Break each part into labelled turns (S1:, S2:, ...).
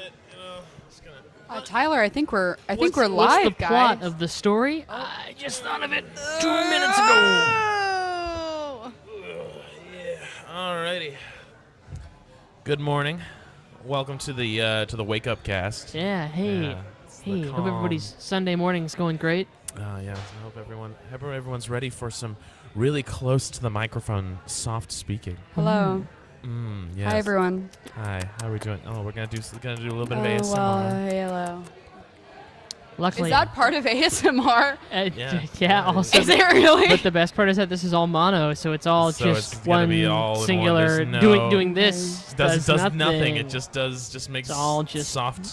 S1: bit, Just gonna...
S2: Tyler, I think we're live,
S3: what's the
S2: guys.
S3: plot of the story? I just thought of it 2 minutes ago.
S2: Oh!
S1: Yeah. Alrighty. Good morning. Welcome to the Wake Up Cast.
S3: Yeah. Hey.
S1: Yeah, it's the
S3: Hey. Hope
S1: calm.
S3: everybody's Sunday morning's going great.
S1: Yeah. I hope everyone's ready for some really close to the microphone, soft speaking.
S2: Hello.
S1: Yes.
S2: Hi, everyone.
S1: Hi. How are we doing? Oh, we're gonna do a little bit of
S2: Oh,
S1: ASMR.
S2: well, hello.
S3: Luckily,
S2: Is that part of ASMR?
S1: Yeah.
S3: yeah. Also,
S2: Is it really?
S3: but the best part is that this is all mono, so it's all
S1: So
S3: just
S1: it's gonna
S3: one
S1: be all in one.
S3: singular.
S1: There's no-
S3: Doing this
S1: Does
S3: nothing.
S1: nothing. It just makes
S3: It's all just
S1: soft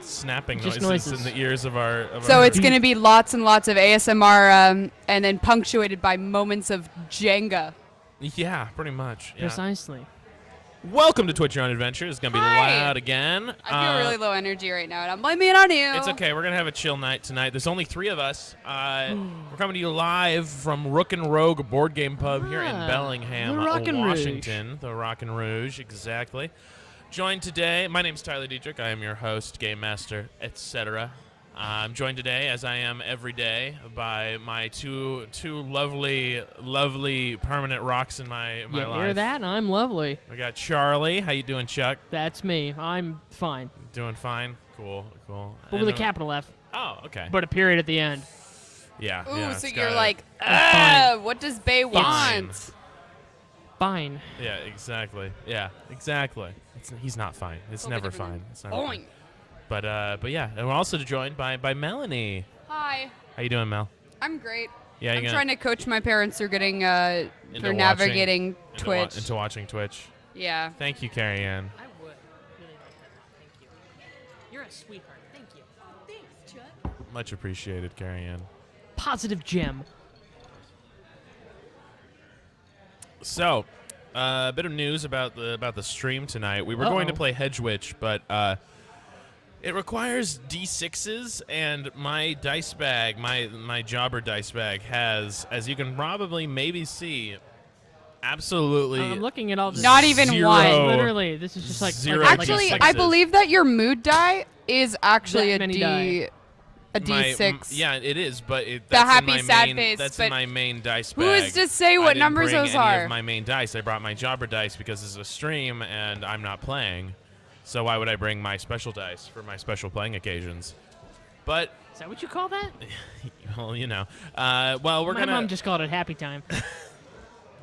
S1: snapping
S3: just
S1: noises
S3: noises.
S1: in the ears of our.
S2: So it's going to be lots and lots of ASMR, and then punctuated by moments of Jenga.
S1: Yeah, pretty much. Yeah.
S3: precisely.
S1: Welcome to Twitch Your Own Adventure. It's gonna be
S2: Hi.
S1: loud again.
S2: I feel really low energy right now, and I'm blaming it on you.
S1: It's okay. We're gonna have a chill night tonight. There's only 3 of us. We're coming to you live from Rook and Rogue Board Game Pub here in
S3: Ah,
S1: Bellingham,
S3: the Rock and Rouge.
S1: Washington. The Rock and Rouge, exactly. Joined today. My name's Tyler Dietrich. I am your host, game master, etc. I'm joined today, as I am every day, by my two lovely permanent rocks in my
S3: You
S1: life.
S3: hear that? I'm lovely.
S1: We got Charlie. How you doing, Chuck?
S3: That's me. I'm fine.
S1: Doing fine. Cool.
S3: But with a capital F,
S1: Oh, okay.
S3: but a period at the end.
S1: Yeah.
S2: Ooh,
S1: yeah,
S2: so
S1: it's
S2: you're
S1: got
S2: like,
S3: fine.
S2: what does Bay
S1: Fine.
S2: want?
S3: Fine.
S1: Yeah, exactly. Yeah, exactly. He's not fine. It's never fine. It's never fine.
S2: Boing.
S1: But yeah, and we're also joined by Melanie.
S2: Hi.
S1: How you doing, Mel?
S2: I'm great.
S1: Yeah,
S2: I'm trying to coach my parents through getting, through navigating Twitch.
S1: Into watching Twitch.
S2: Yeah.
S1: Thank you, Carrie Ann.
S3: I would really like that. Thank you. You're a sweetheart. Thank you.
S4: Thanks, Chuck.
S1: Much appreciated, Carrie Ann.
S3: Positive gem.
S1: So, a bit of news about the stream tonight. We were going to play Hedge Witch, but it requires D6s, and my dice bag, my jobber dice bag, has, as you can probably maybe see, absolutely
S3: I'm looking at all this.
S2: Not even
S1: zero-
S2: one.
S3: Literally, this is just like
S1: Zero
S3: like
S2: Actually,
S1: D6s.
S2: I believe that your mood die is actually
S3: That
S2: a
S3: many
S2: D,
S3: die.
S2: a D6.
S1: Yeah, it is, but
S2: The
S1: that's
S2: happy,
S1: in my
S2: sad
S1: main,
S2: face,
S1: That's
S2: but
S1: in my main dice bag.
S2: who is to say
S1: I
S2: what
S1: didn't
S2: numbers
S1: bring
S2: those
S1: any
S2: are?
S1: of my main dice. I brought my jobber dice because this is a stream and I'm not playing. So why would I bring my special dice for my special playing occasions? But
S3: Is that what you call that?
S1: well, you know, well, we're
S3: My
S1: gonna
S3: mom just called it happy time.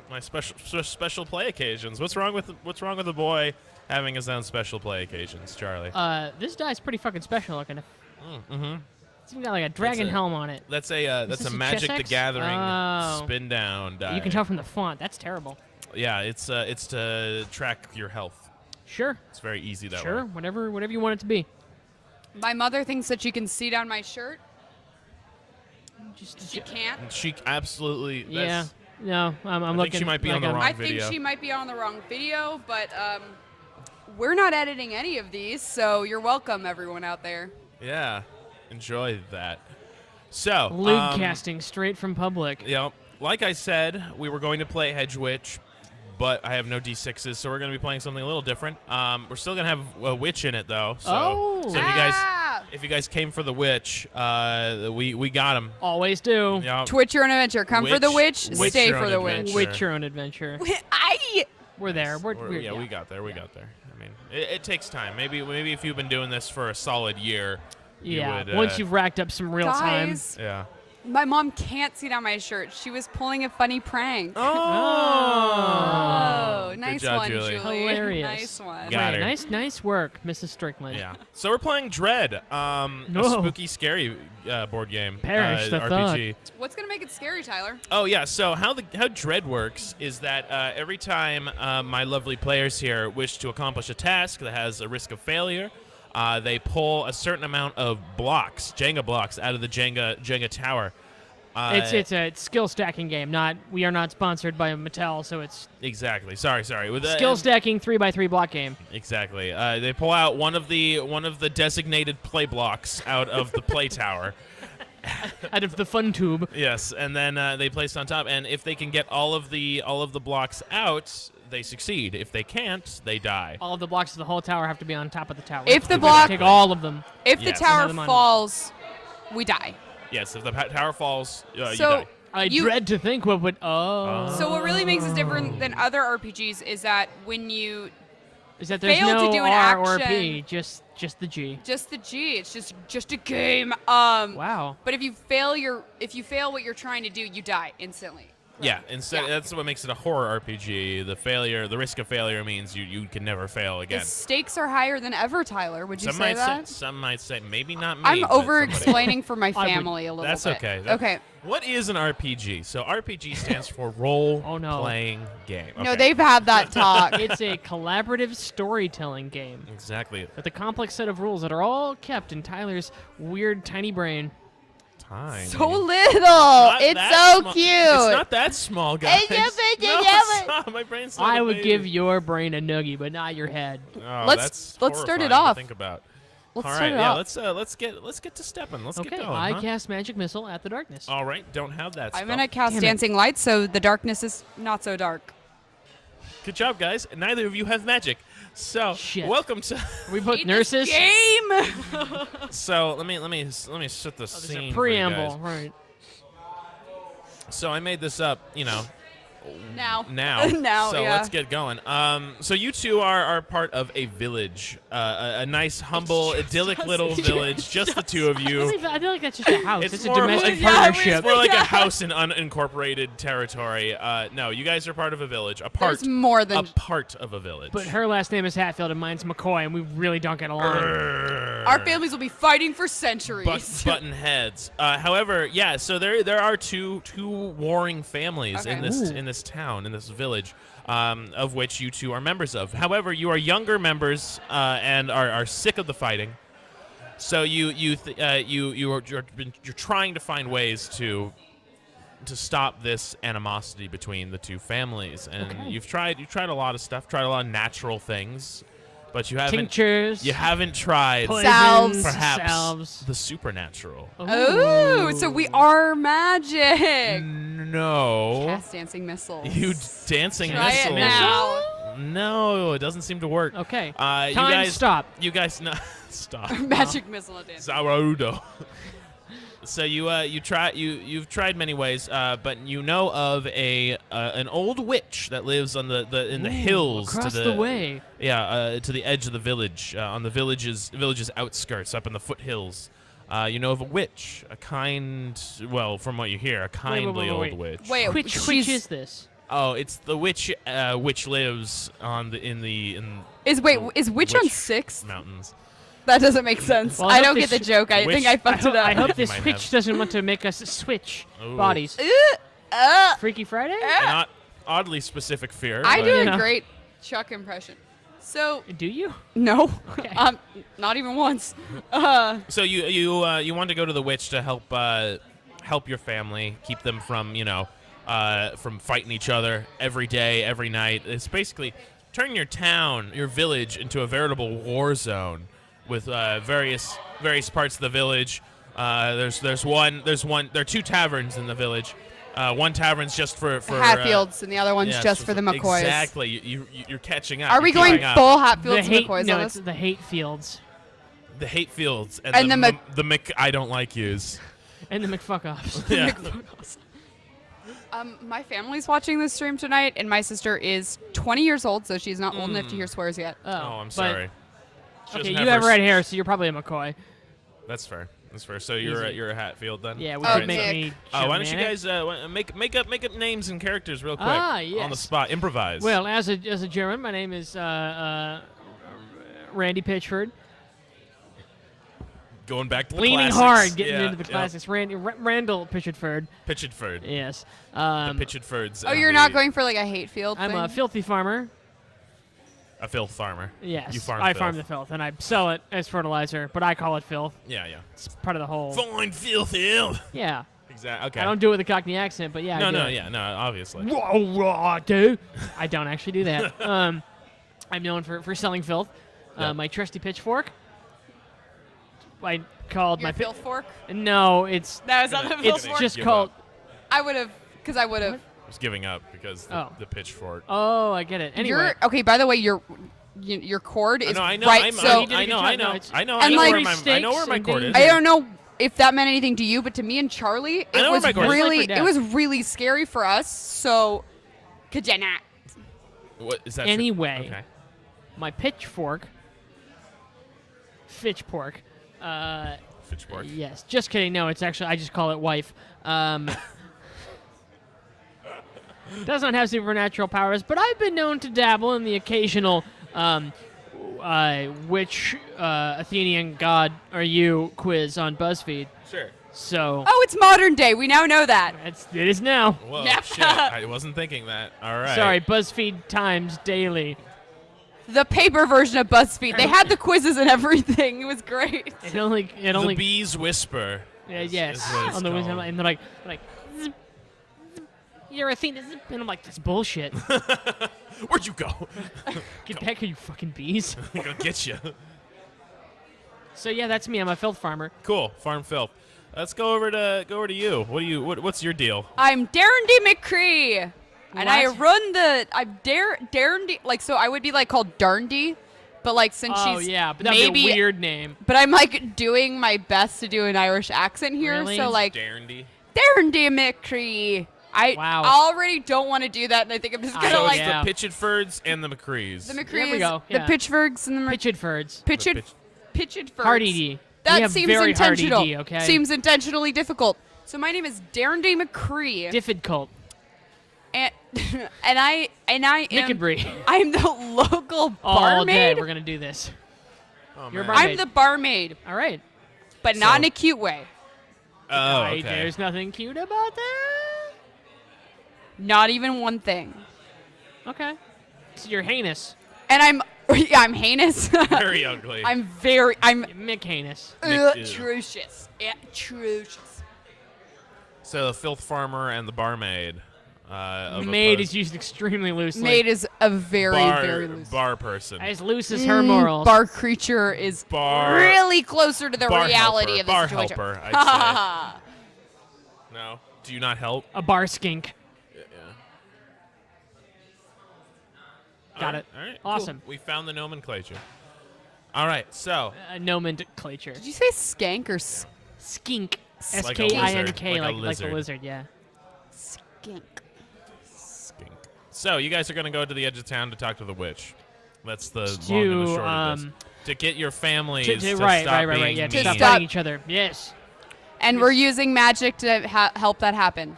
S1: my special play occasions. What's wrong with the boy having his own special play occasions, Charlie?
S3: This die's pretty fucking special looking.
S1: Mm-hmm.
S3: It's even got like a dragon
S1: a-
S3: helm on it.
S1: That's a
S3: this a
S1: Magic the
S3: chess X?
S1: Gathering
S3: Oh.
S1: spin down die.
S3: You can tell from the font. That's terrible.
S1: Yeah, it's to track your health.
S3: Sure.
S1: It's very easy that
S3: Sure.
S1: way.
S3: Whatever you want it to be.
S2: My mother thinks that she can see down my shirt.
S3: Just
S2: She can't.
S1: And she absolutely.
S3: yeah.
S1: That's,
S3: No, I'm
S1: I think
S3: looking.
S1: she might be on
S3: like
S1: the
S3: I'm-
S1: wrong
S2: I think
S1: video.
S2: she might be on the wrong video, but we're not editing any of these, so you're welcome, everyone out there.
S1: Yeah, enjoy that. So,
S3: Lewd casting straight from public.
S1: Yeah, like I said, we were going to play Hedge Witch, but I have no D6s, so we're going to be playing something a little different. We're still going to have a witch in it, though. So,
S3: Oh.
S1: so if you guys came for the witch, we got him.
S3: Always do.
S1: Yeah,
S2: Twitch your own adventure. Come for the witch,
S1: Witch
S2: stay
S1: your
S2: for
S1: own
S2: the
S1: adventure.
S2: witch.
S3: Witch your own adventure.
S2: I.
S3: We're there. We're
S1: yeah, we got there. We got there. I mean, it takes time. Maybe if you've been doing this for a solid year,
S3: Yeah.
S1: you would,
S3: Once you've racked up some real time.
S2: Guys,
S1: yeah.
S2: my mom can't see down my shirt. She was pulling a funny prank.
S3: Oh.
S2: Nice
S1: job,
S2: one,
S1: Julie.
S2: Julie.
S3: Hilarious.
S2: Nice one.
S1: Got
S3: Right,
S1: her.
S3: nice work, Mrs. Strickland.
S1: Yeah. So we're playing Dread, a
S3: Whoa.
S1: spooky, scary board game.
S3: Perish the
S1: RPG.
S2: What's gonna make it scary, Tyler?
S1: Oh yeah. So how Dread works is that every time my lovely players here wish to accomplish a task that has a risk of failure, they pull a certain amount of blocks, Jenga blocks, out of the Jenga tower.
S3: It's a skill stacking game. We are not sponsored by Mattel, so it's
S1: Exactly. Sorry. With
S3: skill stacking 3x3 block game.
S1: Exactly. They pull out one of the designated play blocks out of the play tower.
S3: Out of the fun tube.
S1: Yes, and then they place on top. And if they can get all of the blocks out, they succeed. If they can't, they die.
S3: All of the blocks of the whole tower have to be on top of the tower.
S2: If the
S3: We
S2: block-
S3: take all of them.
S2: If
S1: Yes.
S2: the tower
S3: Another money.
S2: falls, we die.
S1: Yes, if the tower falls, you
S2: So
S1: die.
S3: I
S2: You-
S3: dread to think what would. Oh.
S2: So what really makes us different than other RPGs is that when you
S3: Is that there's
S2: fail to
S3: no
S2: do an
S3: R or
S2: action-
S3: P, just the G.
S2: just the G, it's just a game.
S3: Wow.
S2: But if you fail what you're trying to do, you die instantly.
S1: Yeah, instead
S2: Yeah.
S1: that's what makes it a horror RPG. The risk of failure means you can never fail
S2: The
S1: again.
S2: stakes are higher than ever, Tyler. Would you
S1: Some
S2: say
S1: might
S2: that?
S1: say, some might say, maybe not me.
S2: I'm
S1: but
S2: over
S1: somebody.
S2: explaining for my
S3: would-
S2: family a little
S1: That's
S2: bit.
S1: okay.
S2: Okay.
S1: What is an RPG? So RPG stands for role
S3: Oh, no.
S1: playing game.
S2: No,
S1: Okay.
S2: they've had that talk.
S3: It's a collaborative storytelling game
S1: exactly
S3: with a complex set of rules that are all kept in Tyler's weird tiny brain.
S1: time.
S2: So little.
S1: Not
S2: It's
S1: that
S2: so
S1: small.
S2: cute.
S1: It's not that small, guys.
S2: It's just-
S1: No, it's not. My brain's not
S3: I
S1: a
S3: would
S1: baby.
S3: give your brain a noogie, but not your head.
S1: Oh,
S2: Let's-
S1: that's
S2: let's start it
S1: horrifying to
S2: off.
S1: Think about.
S2: Let's
S1: All
S2: start
S1: right,
S2: it
S1: yeah.
S2: off.
S1: Let's get to stepping. Let's
S3: Okay,
S1: get going.
S3: I
S1: huh?
S3: cast magic missile at the darkness.
S1: All right, don't have that.
S2: I'm
S1: spell.
S2: gonna cast
S3: Damn it.
S2: dancing lights, so the darkness is not so dark.
S1: Good job, guys. Neither of you have magic, so
S3: Shit.
S1: welcome to.
S3: We put
S2: Hate
S3: nurses.
S2: this game.
S1: So let me set the
S3: Oh, there's
S1: scene.
S3: a
S1: for you
S3: preamble,
S1: guys.
S3: right?
S1: So I made this up,
S2: now.
S1: now.
S2: Now,
S1: so
S2: yeah.
S1: let's get going. So you two are part of a village, a nice, humble, idyllic little village. Just the two of you.
S3: I feel like that's just a house. It's a
S1: more of
S3: domestic
S1: like-
S3: partnership.
S1: It's more like
S2: Yeah.
S1: a house in unincorporated territory. No, you guys are part of a village.
S2: There's more than
S1: a part of a village.
S3: But her last name is Hatfield and mine's McCoy, and we really don't get along.
S2: our families will be fighting for centuries.
S1: Button heads. However, yeah. So there are two warring families
S2: Okay.
S1: in this town, in this village, of which you two are members of. However, you are younger members and are sick of the fighting. So you're trying to find ways to stop this animosity between the two families, and
S3: Okay.
S1: you've tried a lot of stuff, tried a lot of natural things, but you haven't
S3: Tinctures.
S1: you haven't tried
S2: Salves.
S1: perhaps
S3: Salves.
S1: the supernatural.
S2: Oh, so we are magic.
S1: No.
S2: Cast dancing missiles.
S1: You dancing
S2: Try it
S1: missiles.
S2: now.
S1: No, it doesn't seem to work.
S3: Okay.
S1: You
S3: Time
S1: guys
S3: stop.
S1: You guys no stop.
S2: Magic missile at dancing.
S1: Zarudo. So you've tried many ways, but you know of an old witch that lives on in the hills
S3: across
S1: to
S3: the way.
S1: Yeah, to the edge of the village, on the village's outskirts, up in the foothills. You know of a witch, from what you hear, a kindly
S3: wait.
S1: old witch.
S2: Wait,
S3: Which
S2: she's-
S3: is this?
S1: Oh, it's the witch. Which lives in
S2: Is Witch on
S1: Witch
S2: 6?
S1: mountains.
S2: That doesn't make sense.
S3: Well, I
S2: I
S3: hope
S2: don't get
S3: this-
S2: the joke. I
S1: Witch-
S2: think I fucked it up.
S3: I hope
S1: You
S3: this
S1: might
S3: witch
S1: have.
S3: doesn't want to make us switch
S1: Ooh.
S3: bodies.
S2: Uh,
S3: Freaky Friday?
S1: An oddly specific fear.
S2: I
S1: but-
S2: do
S3: Yeah.
S2: a great Chuck impression. So
S3: Do you?
S2: no,
S3: Okay.
S2: not even once.
S1: So you want to go to the witch to help your family, keep them from from fighting each other every day, every night. It's basically turn your village into a veritable war zone with various parts of the village. There are two taverns in the village. One tavern's just for
S2: Hatfields, and the other one's
S1: yeah,
S2: just
S1: so
S2: for the McCoys.
S1: Exactly. You're catching up.
S2: Are we
S1: You're
S2: going
S1: keeping up.
S2: full
S3: The
S2: Hatfields and
S3: hate,
S2: McCoys
S3: no,
S2: on
S3: it's
S2: this?
S3: the hate fields
S1: The hate fields
S2: And
S1: and,
S2: the
S1: the Mc I don't like yous.
S3: and the McFuck-offs.
S1: Yeah.
S2: My family's watching this stream tonight, and my sister is 20 years old, so she's not old enough to hear swears yet.
S1: Oh, I'm
S3: but-
S1: sorry. She
S3: Okay,
S1: doesn't
S3: you
S1: have
S3: have
S1: her
S3: red hair, so you're probably a McCoy.
S1: That's fair. So you're
S3: Easy.
S1: a Hatfield then.
S3: Yeah, we
S2: Oh,
S3: could make
S2: Nick.
S3: me.
S1: Why don't you
S3: Germanic.
S1: guys make up names and characters real quick
S3: Ah,
S1: on the
S3: yes.
S1: spot, improvise.
S3: Well, as a German, my name is Randy Pitchford.
S1: going back to the
S3: Leaning
S1: classics.
S3: hard, getting
S1: Yeah,
S3: into the classics. Randall Pitchford.
S1: Pitchford.
S3: Yes.
S1: Pitchfords.
S2: Oh, you're not going for like a hate field
S3: I'm
S2: thing?
S3: a filthy farmer.
S1: a filth farmer.
S3: Yes.
S1: You farm
S3: I
S1: filth.
S3: farm the filth, and I sell it as fertilizer, but I call it filth.
S1: Yeah.
S3: It's part of the whole.
S1: Fine filth ill.
S3: Yeah.
S1: Exactly. Okay.
S3: I don't do it with a Cockney accent, but yeah. I do it.
S1: Yeah, no, obviously.
S3: Whoa, dude. I don't actually do that. I'm known for selling filth.
S1: Yeah.
S3: My trusty pitchfork. I called
S2: Your
S3: my
S2: filth fork?
S3: No, it's
S2: That was not the filth
S3: it's
S2: fork?
S3: just
S1: Give
S3: called.
S1: up.
S2: I would have, because I would have.
S1: was giving up because the pitchfork.
S3: Oh, I get it. Anyway.
S2: Okay, by the way, your cord is
S1: I know.
S2: right.
S1: I
S2: So
S1: know. I know. I know. I know.
S2: And
S1: where
S2: like-
S1: I know where my cord is.
S2: I don't know if that meant anything to you, but to me and Charlie,
S1: I know where
S2: it was
S1: my cord is.
S2: really,
S3: Like for
S2: it was really scary for us. So, could you not?
S1: What is that?
S3: Anyway.
S1: Okay.
S3: My pitchfork. Fitchpork.
S1: Pitchfork.
S3: Yes. Just kidding. No, it's actually, I just call it wife. Does not have supernatural powers, but I've been known to dabble in the occasional which Athenian god are you quiz on BuzzFeed.
S1: Sure.
S3: So
S2: Oh, it's modern day. We now know that.
S3: it is now.
S1: Whoa,
S2: Yep.
S1: shit. I wasn't thinking that. All right.
S3: Sorry, BuzzFeed Times Daily.
S2: The paper version of BuzzFeed. They had the quizzes and everything. It was great.
S3: It only
S1: The bees whisper.
S3: yes
S1: is what it's
S3: on the
S1: called.
S3: and they're like "Zip, zip, you're Athena," zip," and I'm like, that's bullshit.
S1: Where'd you go?
S3: Get back here, you fucking bees.
S1: I'm gonna get you.
S3: So yeah, that's me. I'm a filth farmer.
S1: Cool. Farm filth. Let's go over to you. What's your deal?
S2: I'm Darren D. McCree. And I
S3: What?
S2: run I'm Darren D. Like, so I would be like called Darndy, but like since
S3: Oh
S2: she's
S3: yeah, but that'd be
S2: maybe
S3: a weird name.
S2: But I'm like doing my best to do an Irish accent here.
S3: Really?
S2: So like
S1: Darndy.
S2: Darren D. McCree. I
S3: Wow.
S2: already don't want to do that, and I think I'm just gonna
S1: So
S2: like
S1: it's
S3: yeah.
S1: the Pitchedfords and the McCrees.
S2: the
S3: There
S2: McCrees,
S3: we go,
S2: the
S3: yeah.
S2: Pitchfords, and the
S3: Pitchedfords.
S2: Pitchedfords.
S3: Hard ED.
S2: That
S3: We have
S2: seems
S3: very hard
S2: intentional.
S3: ED, okay?
S2: Seems intentionally difficult. So my name is Darren D. McCree,
S3: Difficult.
S2: and and I am
S3: Mickabry.
S2: I'm the local
S3: All day
S2: barmaid.
S3: we're gonna do this.
S1: Oh,
S3: You're a
S1: man.
S3: barmaid.
S2: I'm the barmaid,
S3: All right.
S2: but not in
S1: So-
S2: a cute way.
S1: Oh,
S3: Right,
S1: okay.
S3: there's nothing cute about that.
S2: Not even one thing.
S3: Okay. So you're heinous.
S2: And I'm heinous.
S1: Very ugly.
S2: I'm
S3: Mick heinous.
S2: atrocious. Atrocious.
S1: So the filth farmer and the barmaid. Of a
S3: Maid
S1: pos-
S3: is used extremely loosely.
S2: Maid is a very, very loose.
S1: bar person.
S3: As loose as her morals.
S2: Bar creature is
S1: Bar-
S2: really closer to the
S1: bar
S2: reality
S1: helper.
S2: of the
S1: Bar
S2: situation.
S1: helper, I'd No. Do you not help?
S3: A bar skink.
S1: Yeah.
S3: Got it.
S1: All right.
S3: Awesome.
S1: Cool. We found the nomenclature. All right. So
S3: Nomenclature.
S2: Did you say skank or
S3: Skink.
S1: Like a
S3: S-K-I-N-K,
S1: lizard.
S3: like a lizard, yeah.
S2: skink?
S1: skink. So you guys are gonna go to the edge of town to talk to the witch. That's the long and the
S3: To,
S1: short of this. To get your families to
S3: right,
S1: stop
S3: right.
S1: being
S3: Yeah, to
S1: mean.
S3: stop
S2: Stop.
S3: fighting each other. Yes.
S2: And we're using magic to help that happen.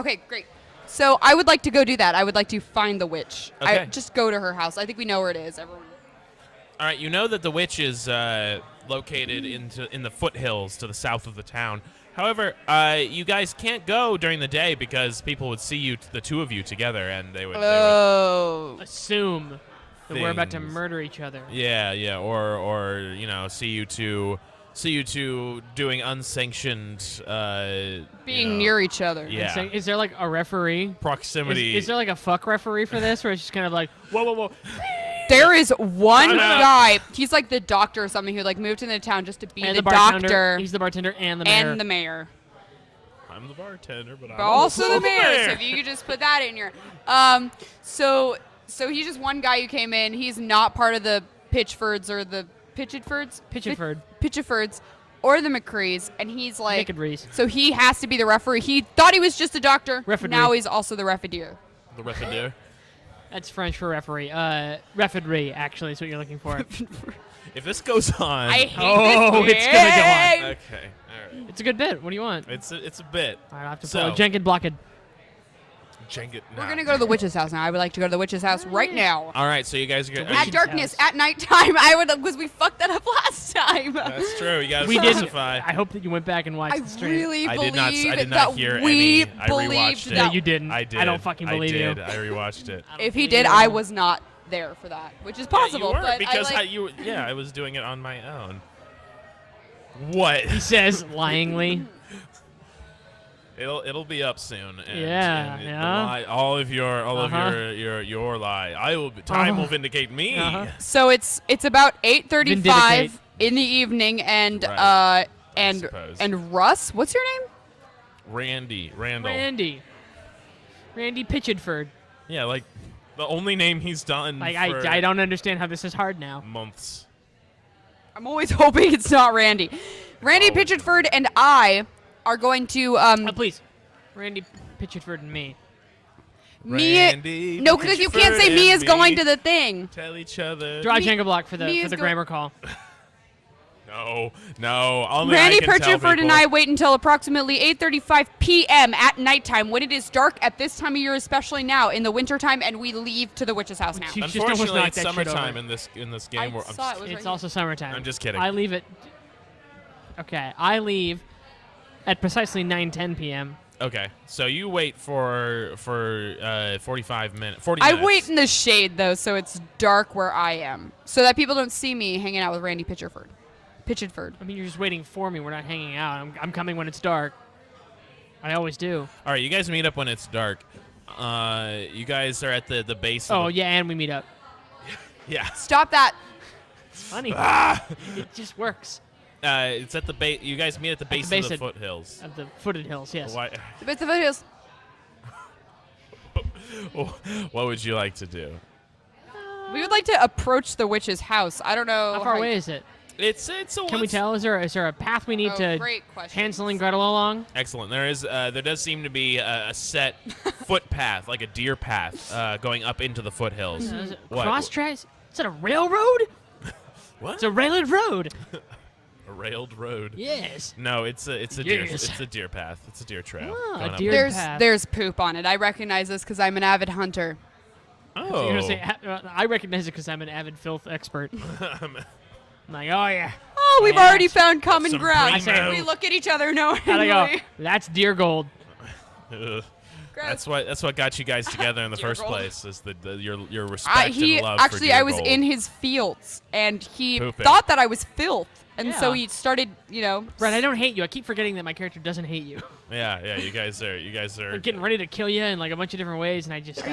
S2: Okay, great. So I would like to go do that. I would like to find the witch.
S1: Okay.
S2: Just go to her house. I think we know where it is. Everyone.
S1: All right, you know that the witch is located in the foothills to the south of the town. However, you guys can't go during the day because people would see you, the two of you together, and they would.
S2: Oh.
S3: Assume that we're about to
S1: Things.
S3: murder each other.
S1: Yeah, or see you two doing unsanctioned.
S2: Being near each other.
S1: Yeah.
S3: So is there like a referee?
S1: Proximity.
S3: Is there like a fuck referee for this, where it's just kind of like, whoa?
S2: There is one
S1: Time out.
S2: guy. He's like the doctor or something who like moved into the town just to be
S3: And
S2: the
S3: bartender.
S2: doctor
S3: He's the bartender and the mayor.
S2: and the mayor.
S1: I'm the bartender, but I'm
S2: But also the mayor. So if you could just put that in your. So he's just one guy who came in. He's not part of the Pitchfords or the Pitchedfords. Pitchfords or the McCrees, and he's like.
S3: Naked Reese.
S2: So he has to be the referee. He thought he was just a doctor.
S3: Referee.
S2: Now he's also the referee.
S1: The referee.
S3: That's French for referee. Referee, actually, is what you're looking for.
S1: If this goes on,
S2: I hate
S3: Oh,
S2: this
S3: it's gonna go on.
S2: game.
S1: okay, all right.
S3: It's a good bit. What do you want?
S1: It's a bit.
S3: I have to
S1: So-
S3: pull a Jenkins blocked.
S2: We're gonna go to the witch's house now. I would like to go to the witch's house right now.
S1: All right, so you guys are gonna.
S2: At darkness, at nighttime. I would because we fucked that up last time.
S1: That's true. You gotta
S3: We didn't.
S1: specify.
S3: I hope that you went back and watched
S2: I
S3: the stream.
S2: really
S1: I
S2: believe
S1: did not. I did
S2: that
S1: not hear
S2: we
S1: any. I
S2: believed
S1: rewatched it.
S3: No,
S2: that
S3: you didn't.
S1: I did.
S3: I don't fucking believe
S1: I did.
S3: you.
S1: I rewatched it.
S2: if he did, I was not there for that, which is possible.
S1: Yeah, you were
S2: but
S1: because
S2: I, like,
S1: I was doing it on my own. What?
S3: He says lyingly.
S1: It'll be up soon. And,
S3: Yeah,
S1: and
S3: yeah.
S1: all of your
S3: Uh-huh.
S1: your lie. Time will vindicate me.
S3: Uh-huh.
S2: so it's about 8:35
S3: Vindicate.
S2: in the evening, and
S1: Right.
S2: and
S1: suppose.
S2: and Russ, what's your name?
S1: Randall.
S3: Randy. Randy Pitchford.
S1: Yeah, like the only name he's done
S3: Like
S1: for
S3: I don't understand how this is hard now.
S1: months.
S2: I'm always hoping it's not Randy. Randy
S1: Always.
S2: Pitchford and I are going to
S3: Please, Randy Pitchford and me.
S1: Randy
S2: No, because you can't say
S1: Pitchford
S2: me
S1: and
S2: is going
S1: me
S2: to the thing.
S1: Tell each other.
S3: Draw a
S2: Me-
S3: Jenga block for
S2: me
S3: the
S2: is
S3: grammar call.
S1: No. Only
S2: Randy
S1: I can tell
S2: Pitchford and
S1: people.
S2: I wait until approximately 8:35 p.m. at nighttime when it is dark at this time of year, especially now in the wintertime, and we leave to the witch's house now.
S3: You just almost
S1: Unfortunately,
S3: knocked
S1: it's
S3: that shit
S1: summertime
S3: over.
S1: in this
S2: I
S1: game.
S2: saw it was
S3: It's
S2: right
S3: also summertime.
S1: I'm just kidding.
S3: I leave it. Okay, I leave at precisely 9:10 p.m.
S1: Okay, so you wait for 45 minutes. 40
S2: I
S1: minutes.
S2: wait in the shade though, so it's dark where I am, so that people don't see me hanging out with Randy Pitchford.
S3: I mean, you're just waiting for me. We're not hanging out. I'm coming when it's dark. I always do.
S1: All right, you guys meet up when it's dark. You guys are at the base.
S3: Oh,
S1: of
S3: yeah, and we meet up.
S1: yeah.
S2: Stop that!
S3: It's funny. It just works.
S1: It's at the base. You guys meet at the base,
S3: base
S1: of the
S3: of-
S1: foothills.
S3: Of the footed hills, yes.
S1: Why?
S2: It's the foothills.
S1: What would you like to do?
S2: We would like to approach the witch's house. I don't know.
S3: How far away is it?
S1: It's a.
S3: Can we tell? Is there a path we need
S2: Oh,
S3: to
S2: great question.
S3: Hansel and Gretel along?
S1: Excellent. There does seem to be a set footpath, like a deer path, going up into the foothills.
S3: Is it
S1: What?
S3: cross tracks? Is it a railroad?
S1: What?
S3: It's a railed road.
S1: A railed road.
S3: Yes.
S1: No, it's a deer.
S3: Yes.
S1: It's a deer path. It's a deer trail.
S3: Ah,
S1: going
S3: a
S1: up.
S3: deer- path.
S2: There's poop on it. I recognize this because I'm an avid hunter.
S3: You're
S1: Oh.
S3: gonna say, I recognize it because I'm an avid filth expert. I'm like, oh yeah.
S2: Oh, we've
S3: Yeah.
S2: already found common
S1: Some
S2: ground.
S1: primo.
S2: We look at each other knowingly.
S3: Gotta go. That's deer gold.
S1: Ugh.
S2: Gross.
S1: That's what got you guys together in the
S2: Deer
S1: first
S2: gold.
S1: place. Is your respect
S2: He
S1: and love
S2: actually,
S1: for deer
S2: I was
S1: gold.
S2: in his fields, and he
S1: Pooping.
S2: thought that I was filth, and so
S3: Yeah.
S2: he started,
S3: Brett, I don't hate you. I keep forgetting that my character doesn't hate you.
S1: Yeah. You guys are.
S3: I'm getting ready to kill you in like a bunch of different ways, and I just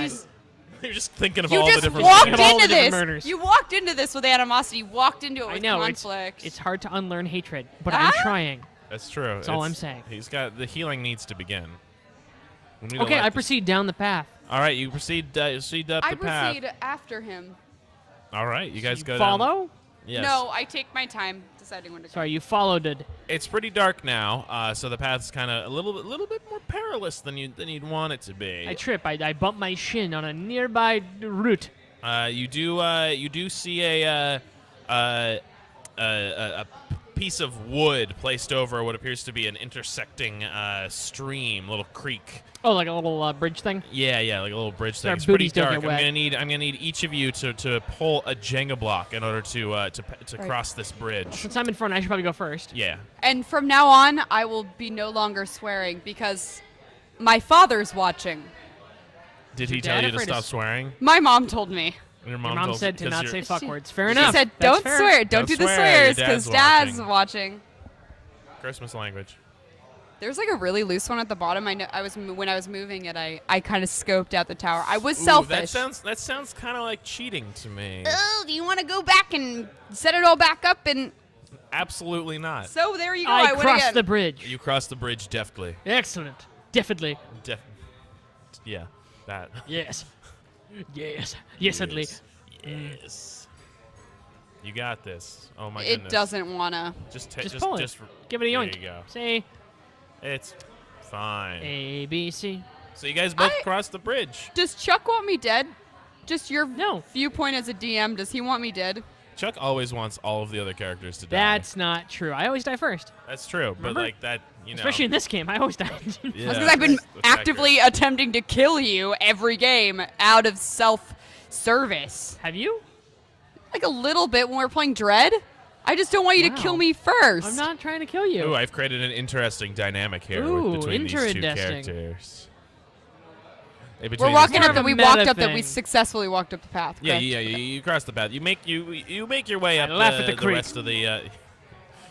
S1: You're just thinking of
S2: You
S1: all the
S2: just
S1: different.
S2: walked
S3: Think of all the
S2: into
S3: different
S2: this.
S3: murders.
S2: You walked into this with animosity. You walked into it with
S3: I know it's
S2: conflict.
S3: hard to unlearn hatred, but I'm trying.
S1: That's true.
S3: That's all I'm saying.
S1: He's got the healing needs to begin. We need to
S3: Okay,
S1: let
S3: I
S1: this-
S3: proceed down the path.
S1: All right, you proceed up
S2: I
S1: the path.
S2: proceed after him.
S1: All right, you guys
S3: You
S1: go down.
S3: follow?
S1: Yes.
S2: No, I take my time deciding when to go.
S3: Sorry, you followed it.
S1: It's pretty dark now, so the path's kind of a little bit more perilous than you'd want it to be.
S3: I trip. I bump my shin on a nearby route.
S1: You do see a piece of wood placed over what appears to be an intersecting stream, little creek.
S3: Oh, like a little bridge thing?
S1: Yeah, like a little bridge thing.
S3: Our
S1: It's pretty
S3: booties don't
S1: dark.
S3: get wet.
S1: I'm gonna need each of you to pull a Jenga block in order to cross this bridge.
S3: Since I'm in front, I should probably go first.
S1: Yeah.
S2: And from now on, I will be no longer swearing because my father's watching.
S1: Did
S3: your
S1: he tell
S3: dad
S1: you to
S3: afraid
S1: stop
S3: of-
S1: swearing?
S2: My mom told me.
S1: Your
S3: Your mom
S1: told-
S3: said to
S1: 'cause
S3: not
S1: you're-
S3: say fuck words. Fair
S2: She
S3: enough.
S2: said,
S3: That's
S2: "Don't
S3: fair.
S2: swear. Don't
S1: Don't
S2: do the
S1: swear,
S2: swears
S1: your
S2: because
S1: dad's
S2: Dad's watching."
S1: Christmas language.
S2: There's like a really loose one at the bottom. When I was moving it, I kind of scoped out the tower. I was
S1: Ooh,
S2: selfish.
S1: that sounds kind of like cheating to me.
S2: Oh, do you want to go back and set it all back up? And
S1: Absolutely not.
S2: so there you go.
S3: I
S2: went
S3: crossed
S2: again.
S3: the bridge.
S1: You crossed the bridge deftly.
S3: Excellent. Definitely.
S1: Yeah, that.
S3: Yes. Yes. Yesedly.
S1: Yes. You got this. Oh my
S2: It
S1: goodness.
S2: doesn't wanna.
S1: Just
S3: pull it.
S1: Just
S3: Give it a
S1: there
S3: yoink.
S1: you go.
S3: Say
S1: It's fine.
S3: A, B, C.
S1: So you guys both
S2: I-
S1: crossed the bridge.
S2: Does Chuck want me dead? Just your
S3: No.
S2: viewpoint as a DM. Does he want me dead?
S1: Chuck always wants all of the other characters to die.
S3: That's not true. I always die first.
S1: That's true, but
S3: Remember?
S1: like that, you know.
S3: Especially in this game. I always die.
S1: Yeah,
S2: Because I've been
S1: that's
S2: actively attempting to kill you every game out of self-service.
S3: Have you?
S2: Like a little bit when we're playing Dread. I just don't want you to
S3: Wow.
S2: kill me first.
S3: I'm not trying to kill you.
S1: Ooh, I've created an interesting dynamic here
S3: Ooh,
S1: between these two
S3: interesting.
S1: characters.
S2: We're walking
S3: more
S2: up
S3: of
S2: that
S3: a
S2: we
S3: meta
S2: walked up that we
S3: thing.
S2: successfully walked up the path.
S1: Yeah,
S2: correct?
S1: you cross the path. You make your way up
S3: laugh at the creek.
S1: rest of the.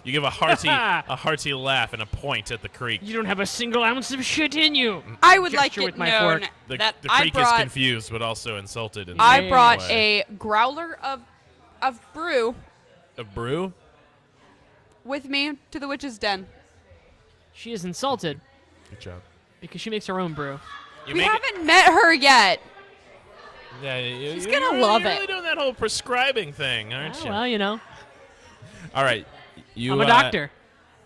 S1: You give a hearty laugh and a point at the creek.
S3: You don't have a single ounce of shit in you.
S2: I would like
S3: Gesture
S2: it
S3: with my
S2: known
S3: fork.
S2: that
S1: The
S2: I
S1: creek is
S2: brought
S1: confused but also insulted. In
S2: I
S1: the
S2: brought
S1: way.
S2: a growler of brew
S1: a brew.
S2: with me to the witch's den.
S3: She is insulted
S1: Good job.
S3: because she makes her own brew.
S2: We haven't met her yet.
S1: Yeah,
S2: She's gonna love
S1: You're
S2: it.
S1: really doing that whole prescribing thing, aren't you?
S3: Well, you know,
S1: All right, you.
S3: I'm a doctor.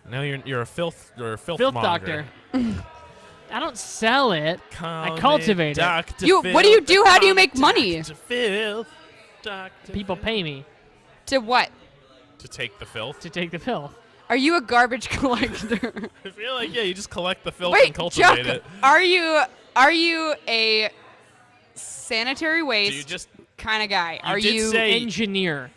S1: No, you're a filth
S3: Filth
S1: monger.
S3: doctor. I don't sell it.
S1: Call
S3: I cultivate it.
S1: Dr.
S2: What do you do? How do you make
S1: Dr.
S2: money?
S1: Filth, Dr.
S3: People pay me
S2: To what?
S1: to take the filth.
S3: to take the filth.
S2: Are you a garbage collector?
S1: I feel like you just collect the filth
S2: Wait,
S1: and cultivate
S2: Chuck,
S1: it.
S2: are you a sanitary waste
S1: Do you just
S2: kind of guy? Are
S1: did
S2: you?
S1: say-
S3: Engineer.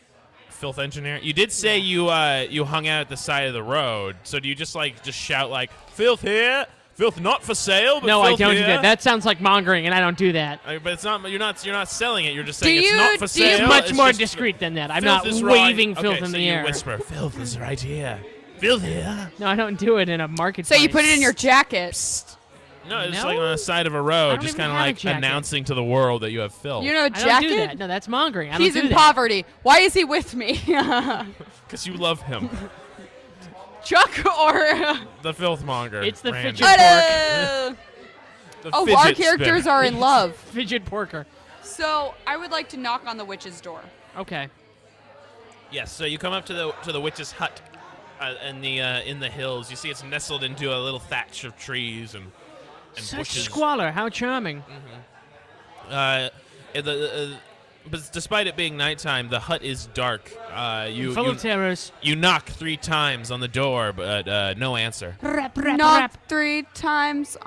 S1: filth engineer? You did say you hung out at the side of the road. So do you just shout like filth here, filth not for sale? But
S3: No, I
S1: filth
S3: don't
S1: here?
S3: do that. That sounds like mongering, and I don't do that.
S1: But it's not. You're not selling it. You're just saying
S2: Do
S1: it's
S2: you-
S1: not for
S2: do you-
S1: sale.
S3: It's much
S1: It's
S3: more
S1: just-
S3: discreet than that. I'm
S1: filth
S3: not
S1: is
S3: waving
S1: right.
S3: filth
S1: Okay,
S3: in
S1: so
S3: the
S1: you
S3: air.
S1: whisper, filth is right here. Filth here.
S3: No, I don't do it in a marketplace.
S2: So you put it in your jacket.
S1: No, it's
S3: No?
S1: like on the side of a
S3: I
S1: road,
S3: don't
S1: just
S3: even
S1: kind of
S3: have a
S1: like
S3: jacket.
S1: announcing to the world that you have filth.
S2: You know, a
S3: I don't
S2: jacket.
S3: do that. No, that's mongering. I
S2: He's
S3: don't do
S2: in
S3: that.
S2: poverty. Why is he with me?
S1: Because you love him.
S2: Chuck or?
S1: The filth monger.
S3: It's the
S1: Randy.
S3: fidget-
S2: Hello.
S1: The
S2: Oh, our
S1: fidget
S2: characters
S1: spinner.
S2: are in love.
S3: Fidget porker.
S2: So I would like to knock on the witch's door.
S3: Okay.
S1: Yes, so you come up to the witch's hut in the hills. You see it's nestled into a little thatch of trees and
S3: Such
S1: bushes.
S3: squalor. How charming.
S1: But despite it being nighttime, the hut is dark.
S3: Full of terrors.
S1: You knock 3 times on the door, but no answer.
S3: Rap, rap,
S2: Knock
S3: rap.
S2: 3 times.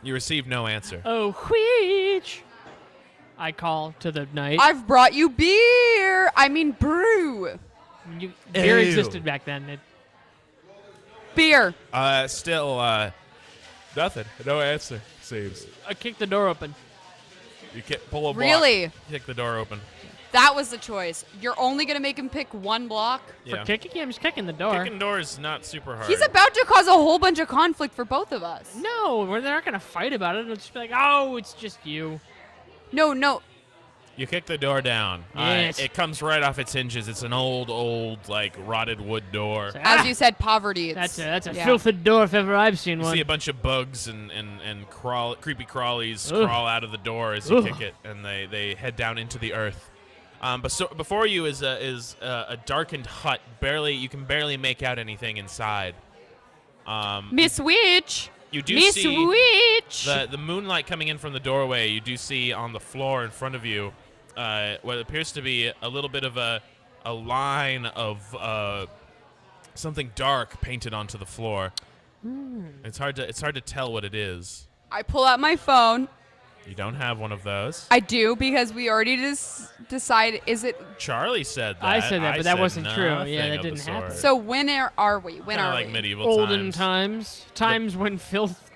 S1: You receive no answer.
S3: Oh, wheech. I call to the night.
S2: I've brought you beer. I mean brew.
S3: Beer
S1: Ew.
S3: existed back then.
S2: Beer.
S1: Still, nothing. No answer. Seems.
S3: I kicked the door open.
S1: You can't pull a block.
S2: Really?
S1: Kick the door open.
S2: That was the choice. You're only gonna make him pick one block.
S1: Yeah.
S3: For kicking? I'm just kicking the door.
S1: Kicking doors is not super hard.
S2: He's about to cause a whole bunch of conflict for both of us.
S3: No, they're not going to fight about it. It'll just be like, oh, it's just you.
S2: No.
S1: You kick the door down.
S3: Yes.
S1: It comes right off its hinges. It's an old, like, rotted wood door.
S3: So-
S2: As
S3: Ah,
S2: you said, poverty.
S3: That's a
S2: yeah.
S3: filthy door if ever I've seen
S1: You
S3: one.
S1: see a bunch of bugs and creepy crawlies
S3: Ugh.
S1: crawl out of the door as you
S3: Ugh.
S1: kick it, and they head down into the earth. But before you is a darkened hut. You can barely make out anything inside.
S2: Miss Witch.
S1: You do
S2: Miss
S1: see
S2: Witch.
S1: the moonlight coming in from the doorway. You do see on the floor in front of you what appears to be a little bit of a line of something dark painted onto the floor. It's hard to tell what it is.
S2: I pull out my phone.
S1: You don't have one of those.
S2: I do because we already decide. Is it?
S1: Charlie said that.
S3: I said that, but that
S1: said
S3: wasn't true.
S1: nothing
S3: Yeah, that
S1: of the
S3: didn't happen.
S1: sort.
S2: So when are we? When
S1: Kinda
S2: are
S1: like
S2: we?
S1: medieval
S3: Olden
S1: times.
S3: times when filth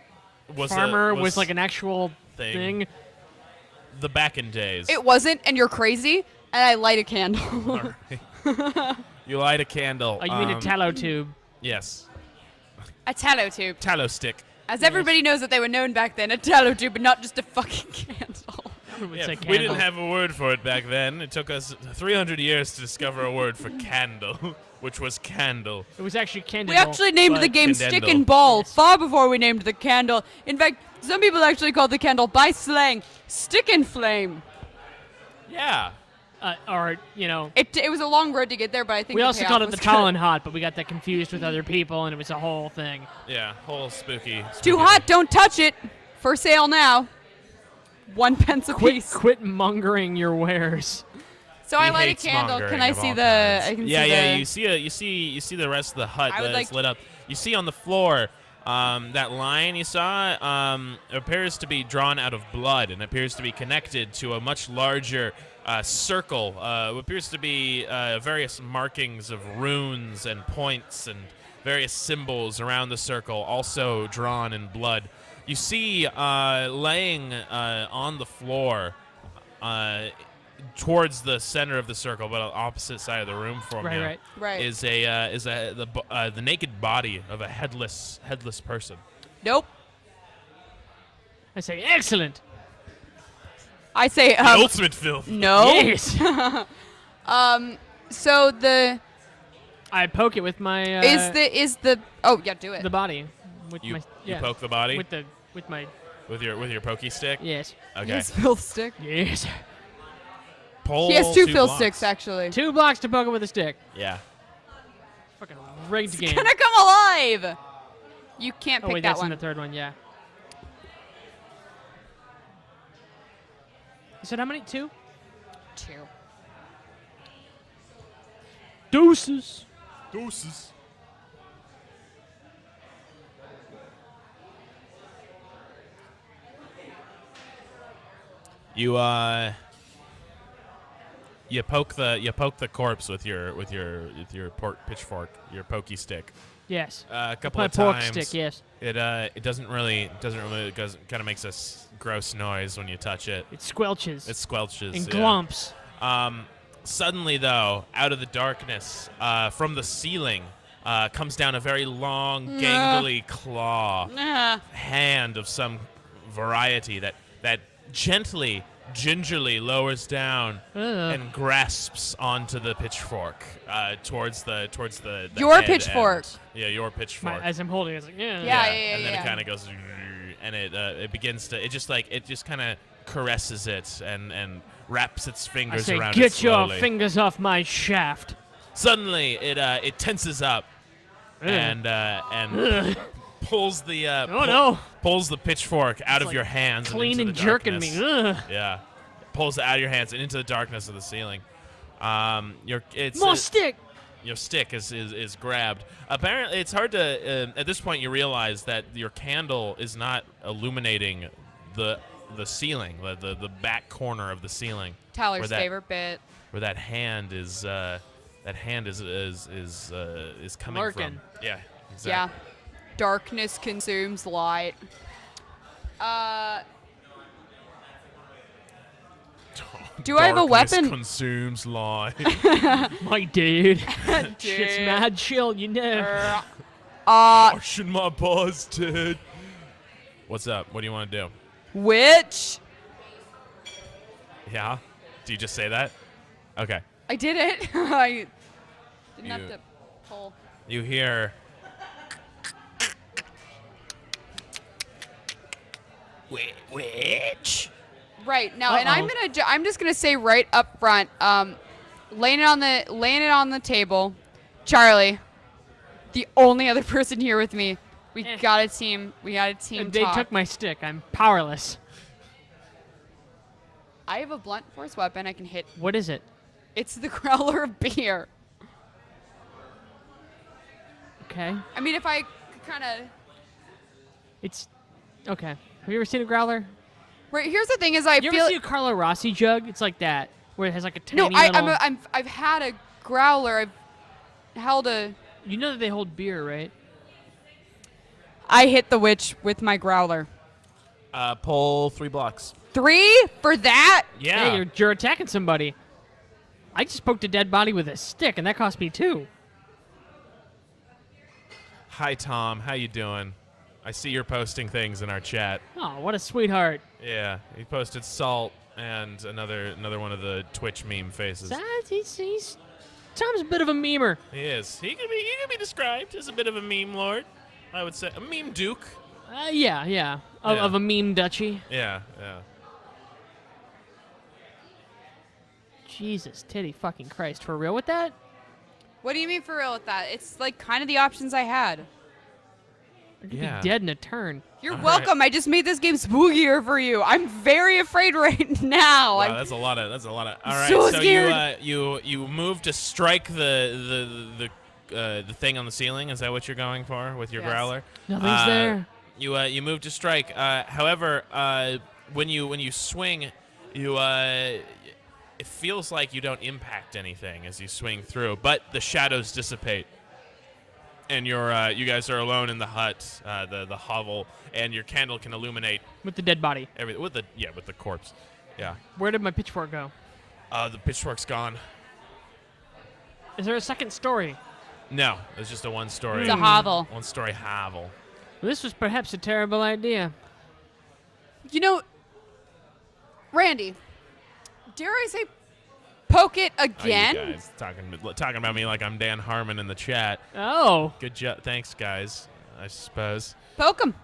S1: Was
S3: farmer was like an actual thing.
S1: The back in days.
S2: It wasn't, and you're crazy. And I light a candle.
S1: Alright. You light a candle.
S3: Oh, you mean a tallow tube?
S1: Yes.
S2: A tallow tube.
S1: Tallow stick.
S2: As everybody knows that they were known back then, a tallow tube, but not just a fucking candle.
S3: Everyone would
S1: Yeah,
S3: say
S1: we
S3: candle.
S1: didn't have a word for it back then. It took us 300 years to discover a word for candle, which was candle.
S3: It was actually candle.
S2: We actually named
S3: but
S2: the game
S1: Candendle.
S2: Stick and Ball
S3: Yes.
S2: far before we named the candle. In fact, some people actually called the candle by slang Stick and Flame.
S1: Yeah.
S3: Or, you know,
S2: It was a long road to get there, but I think
S3: we
S2: the
S3: also
S2: payoff
S3: called it
S2: was
S3: the
S2: good.
S3: tall and hot, but we got that confused with other people, and it was a whole thing.
S1: Yeah. Whole spooky.
S2: Too hot, don't touch it. For sale now. 1 pence a piece.
S3: Quit mongering your wares.
S2: So
S1: He
S2: I light a
S1: hates
S2: candle. Can
S1: mongering
S2: I
S1: of
S2: see
S1: all
S2: the?
S1: kinds.
S2: I can
S1: Yeah,
S2: see
S1: yeah.
S2: the.
S1: You see the rest of the hut
S2: I would
S1: that
S2: like
S1: is lit up. You see on the floor that line you saw appears to be drawn out of blood and appears to be connected to a much larger circle. What appears to be various markings of runes and points and various symbols around the circle, also drawn in blood. You see laying on the floor towards the center of the circle, but on the opposite side of the room from you,
S2: Right.
S1: is the naked body of a headless person.
S2: Nope.
S3: I say, excellent.
S2: I say
S1: The ultimate filth.
S2: no.
S3: Yes.
S2: So the
S3: I poke it with my
S2: is the oh yeah, do it.
S3: the body. With
S1: You
S3: my,
S1: poke the body.
S3: with the With my
S1: With your pokey stick?
S3: yes.
S1: Okay.
S2: His fill stick.
S3: Yes.
S1: Pull
S2: He has two
S1: 2
S2: fill
S1: blocks.
S2: sticks, actually.
S3: 2 blocks to poke it with a stick.
S1: Yeah.
S3: Fucking rigged
S2: It's
S3: game.
S2: gonna come alive! You can't
S3: Oh
S2: pick
S3: wait,
S2: that
S3: that's
S2: one.
S3: in the third one. Yeah. You said how many? 2?
S2: 2.
S3: Deuces.
S1: Deuces. You poke the corpse with your pitchfork, your pokey stick.
S3: Yes.
S1: A couple
S3: My
S1: of
S3: pork
S1: times.
S3: stick. Yes.
S1: It doesn't really kind of makes a gross noise when you touch it.
S3: It squelches.
S1: It squelches.
S3: and
S1: yeah.
S3: glumps.
S1: Suddenly, though, out of the darkness, from the ceiling, comes down a very long, gangly claw hand of some variety that gently, gingerly lowers down and grasps onto the pitchfork towards the
S2: Your
S1: head
S2: pitchfork.
S1: end. Yeah, your pitchfork.
S3: As I'm holding it, it's like, yeah.
S2: Yeah.
S1: And then it kind of goes, and it begins to. It just kind of caresses it and wraps its
S3: I
S1: fingers
S3: say,
S1: around it
S3: get your
S1: slowly.
S3: fingers off my shaft.
S1: Suddenly, it tenses up and pulls the pulls the pitchfork out of
S3: like
S1: your hands,
S3: Clean
S1: and,
S3: and
S1: into the
S3: jerking
S1: darkness.
S3: me. Ugh.
S1: Yeah, pulls it out of your hands and into the darkness of the ceiling.
S3: More stick.
S1: Your stick is grabbed. Apparently, it's hard to. At this point, you realize that your candle is not illuminating the ceiling, the back corner of the ceiling.
S2: Tyler's favorite bit.
S1: Where that hand is coming
S3: Lurking.
S1: from. Yeah, exactly.
S2: Yeah. Darkness consumes light. Do I have a
S1: Darkness
S2: weapon?
S1: consumes light.
S3: My dude. Shit's mad chill, you know.
S1: Washing my balls, dude. What's up? What do you want to do?
S2: Witch.
S1: Yeah? Do you just say that? Okay.
S2: I did it. I didn't have
S1: You-
S2: to pull.
S1: You hear. Witch.
S2: Right now, and
S3: Uh-oh.
S2: I'm just gonna say right up front, laying it on the table, Charlie, the only other person here with me. We got a team.
S3: They
S2: talk.
S3: took my stick. I'm powerless.
S2: I have a blunt force weapon. I can hit.
S3: What is it?
S2: It's the growler of beer.
S3: Okay.
S2: I mean, if I kind of.
S3: It's okay. Have you ever seen a growler?
S2: Right. Here's the thing: is I
S3: You
S2: feel.
S3: ever see a Carlo Rossi jug? It's like that, where it has like a tiny
S2: No,
S3: little.
S2: I've had a growler. I've held a.
S3: You know that they hold beer, right?
S2: I hit the witch with my growler.
S1: Pull 3 blocks.
S2: 3 for that?
S1: Yeah.
S3: Hey, you're attacking somebody. I just poked a dead body with a stick, and that cost me 2.
S1: Hi, Tom. How you doing? I see you're posting things in our chat.
S3: Oh, what a sweetheart.
S1: Yeah, he posted Salt and another one of the Twitch meme faces.
S3: He's Tom's a bit of a memer.
S1: He is. He can be described as a bit of a meme lord. I would say a meme duke.
S3: Yeah. Of a meme duchy.
S1: Yeah.
S3: Jesus, titty fucking Christ. For real with that?
S2: What do you mean for real with that? It's like kind of the options I had.
S3: I could
S1: Yeah.
S3: be dead in a turn.
S2: You're
S1: All
S2: welcome. I just made this game spookier for you. I'm very afraid right now.
S1: Wow, that's a lot of. All right,
S2: so
S1: so
S2: scared.
S1: you move to strike the thing on the ceiling. Is that what you're going for with your
S2: Yes.
S1: growler?
S3: Nothing's there.
S1: You move to strike. However, when you swing, it feels like you don't impact anything as you swing through, but the shadows dissipate, and you guys are alone in the hut, the hovel, and your candle can illuminate
S3: With the dead body.
S1: everything with the corpse. Yeah.
S3: Where did my pitchfork go?
S1: The pitchfork's gone.
S3: Is there a second story?
S1: No, it's just a one-story.
S2: It's a hovel.
S1: One-story hovel.
S3: This was perhaps a terrible idea.
S2: You know, Randy, dare I say poke it again?
S1: You guys talking about me like I'm Dan Harmon in the chat.
S3: Oh.
S1: Good job. Thanks, guys. I suppose.
S2: Poke him.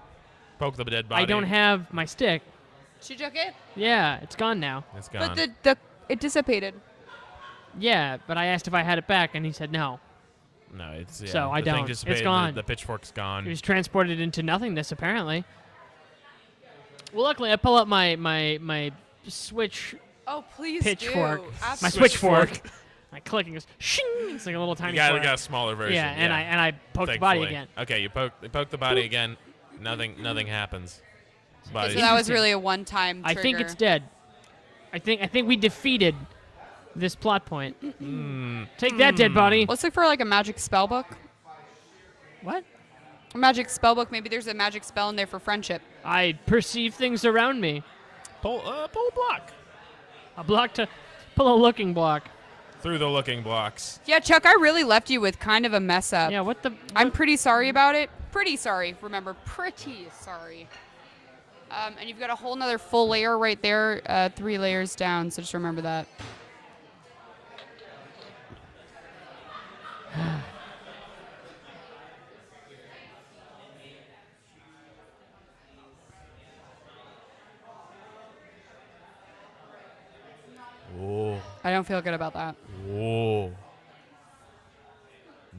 S1: Poke the dead body.
S3: I don't have my stick.
S2: She took it,
S3: Yeah, it's gone now.
S1: It's gone.
S2: but it dissipated.
S3: Yeah, but I asked if I had it back, and he said no.
S1: No, it's
S3: So I
S1: the thing
S3: don't.
S1: dissipated,
S3: It's gone.
S1: The pitchfork's gone.
S3: It was transported into nothingness, apparently. Well, luckily, I pull up my switch
S2: Oh, please
S3: pitchfork.
S2: do.
S3: My
S2: Absolutely.
S3: switchfork. My clicking is shing. It's like a little tiny.
S1: We got
S3: fork.
S1: a smaller version.
S3: Yeah, and I poked the body
S1: Thankfully.
S3: again.
S1: Okay, you poke the body again. Nothing happens.
S2: So
S1: Body.
S2: that was really a one-time
S3: I
S2: trigger.
S3: think it's dead. I think we defeated this plot point. Take that, dead body.
S2: Let's look for like a magic spell book.
S3: What?
S2: A magic spell book. Maybe there's a magic spell in there for friendship.
S3: I perceive things around me.
S1: Pull a block
S3: A block to pull a looking block.
S1: through the looking blocks.
S2: Yeah, Chuck, I really left you with kind of a mess up.
S3: Yeah, what the?
S2: I'm pretty sorry about it. Pretty sorry. Remember, pretty sorry. And you've got a whole nother full layer right there, 3 layers down, so just remember that.
S1: Oh.
S2: I don't feel good about that.
S1: Whoa.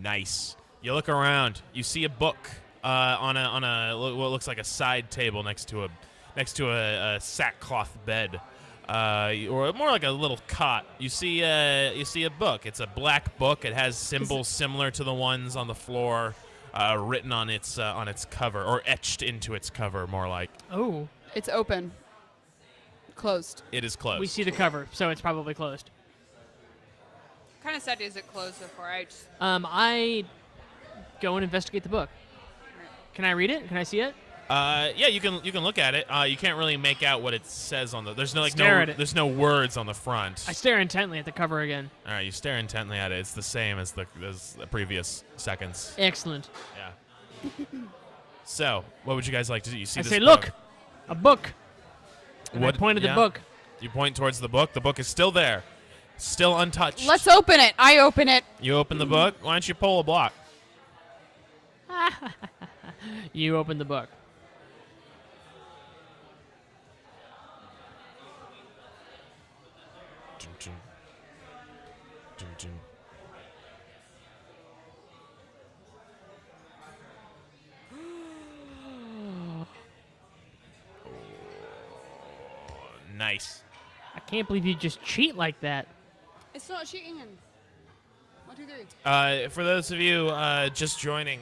S1: Nice. You look around. You see a book on what looks like a side table next to a sackcloth bed, or more like a little cot. You see a book. It's a black book. It has symbols similar to the ones on the floor, written on its cover, or etched into its cover, more like.
S3: Oh,
S2: It's open. Closed.
S1: It is closed.
S3: we see the cover, so it's probably closed.
S2: Kind of said, is it closed before I just...
S3: I go and investigate the book. Can I read it? Can I see it?
S1: Yeah, you can look at it. You can't really make out what it says on the. There's no
S3: Stare at it.
S1: There's no words on the front.
S3: I stare intently at the cover again.
S1: All right, you stare intently at it. It's the same as the previous seconds.
S3: Excellent.
S1: Yeah. So, what would you guys like to do? You see
S3: I
S1: this
S3: say,
S1: book?
S3: look, a book. And I point at the book.
S1: You point towards the book. The book is still there, still untouched.
S2: Let's open it. I open it.
S1: You open the book. Why don't you pull a block?
S3: You open the book.
S1: Dun, dun. Dun, dun. Nice.
S3: I can't believe you just cheat like that.
S2: It's not cheating. 1, 2, 3.
S1: For those of you just joining,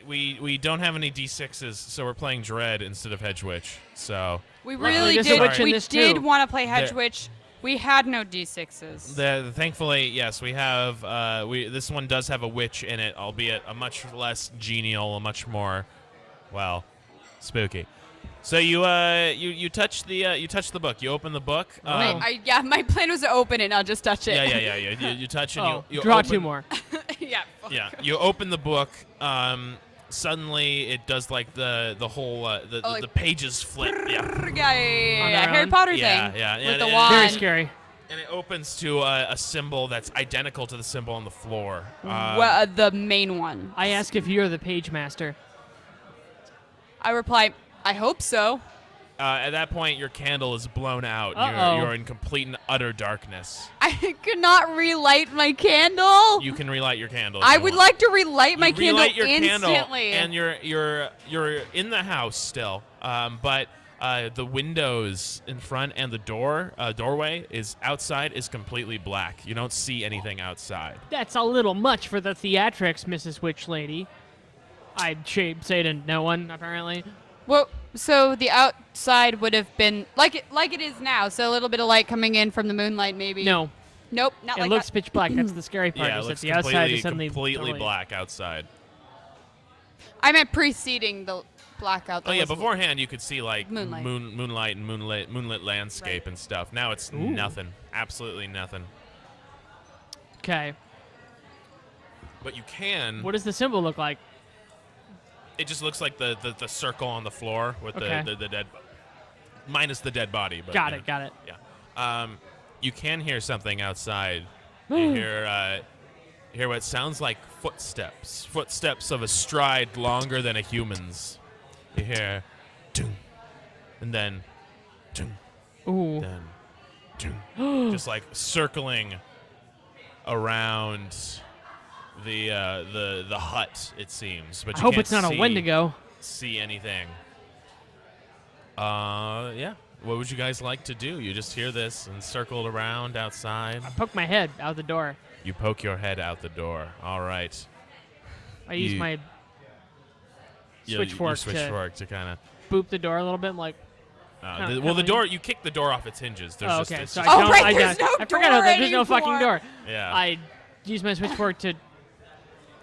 S1: we don't have any D6s, so we're playing Dread instead of Hedge Witch. So
S2: We
S3: Luckily,
S2: really
S3: there's a witch
S2: did.
S3: in
S2: We
S3: this
S2: did
S3: too.
S2: want to play Hedge
S1: There-
S2: Witch. We had no D6s.
S1: thankfully, yes, we have. This one does have a witch in it, albeit a much less genial, a much more, well, spooky. So you touch the book. You open the book.
S2: Yeah, my plan was to open it, not just touch it.
S1: Yeah. You touch it.
S3: Oh,
S1: you
S3: draw
S1: open,
S3: 2 more.
S2: yeah.
S1: Yeah, you open the book. Suddenly, it does like the whole
S2: like-
S1: the pages flip. Yeah.
S3: On their
S2: Harry
S3: own?
S2: Potter
S1: Yeah,
S2: thing.
S1: yeah,
S2: With
S1: and-
S2: the
S1: and-
S2: wand.
S3: Very scary.
S1: And it opens to a symbol that's identical to the symbol on the floor.
S2: Well, the main one.
S3: I ask if you're the page master.
S2: I reply, I hope so.
S1: At that point, your candle is blown out.
S3: Uh-oh.
S1: You're in complete and utter darkness.
S2: I could not relight my candle.
S1: You can relight your candle. if
S2: I
S1: you
S2: would
S1: want.
S2: like to relight my
S1: You
S2: candle
S1: relight your
S2: instantly.
S1: candle, and you're in the house still. But the windows in front and the doorway is outside is completely black. You don't see anything outside.
S3: That's a little much for the theatrics, Mrs. Witch Lady. I'd say to no one, apparently.
S2: Well, so the outside would have been like it is now. So a little bit of light coming in from the moonlight, maybe.
S3: No,
S2: Nope, not
S3: it
S2: like
S3: looks
S2: that.
S3: pitch black. That's the scary part.
S1: Yeah, it
S3: is that
S1: looks
S3: the outside is suddenly
S1: completely
S3: totally-
S1: black outside.
S2: I meant preceding the blackout.
S1: Oh
S2: that
S1: yeah,
S2: was-
S1: beforehand you could see like
S2: Moonlight.
S1: moonlight and moonlit landscape
S2: Right.
S1: and stuff. Now it's
S3: Ooh.
S1: nothing, absolutely nothing.
S3: Okay.
S1: But you can.
S3: What does the symbol look like?
S1: It just looks like the circle on the floor with
S3: Okay.
S1: the dead, minus the dead body. But,
S3: Got
S1: you
S3: it.
S1: know.
S3: Got it.
S1: Yeah. You can hear something outside. You hear what sounds like footsteps of a stride longer than a human's. You hear doom, and then doom,
S3: Ooh.
S1: then doom, just like circling around the hut. It seems, but
S3: I
S1: you
S3: hope
S1: can't
S3: it's not a Wendigo.
S1: see anything. Yeah. What would you guys like to do? You just hear this and circled around outside.
S3: I poke my head out the door.
S1: You poke your head out the door. All right.
S3: I use my switchfork
S1: to kind of
S3: boop the door a little bit. I'm like,
S1: the door. You kick the door off its hinges. There's
S3: oh,
S1: just
S3: okay.
S1: it's
S3: So
S1: just-
S3: I don't.
S2: right,
S3: I,
S2: there's no
S3: I forgot
S2: door
S3: that there's no fucking
S2: anymore.
S3: door.
S1: Yeah.
S3: I use my switchfork to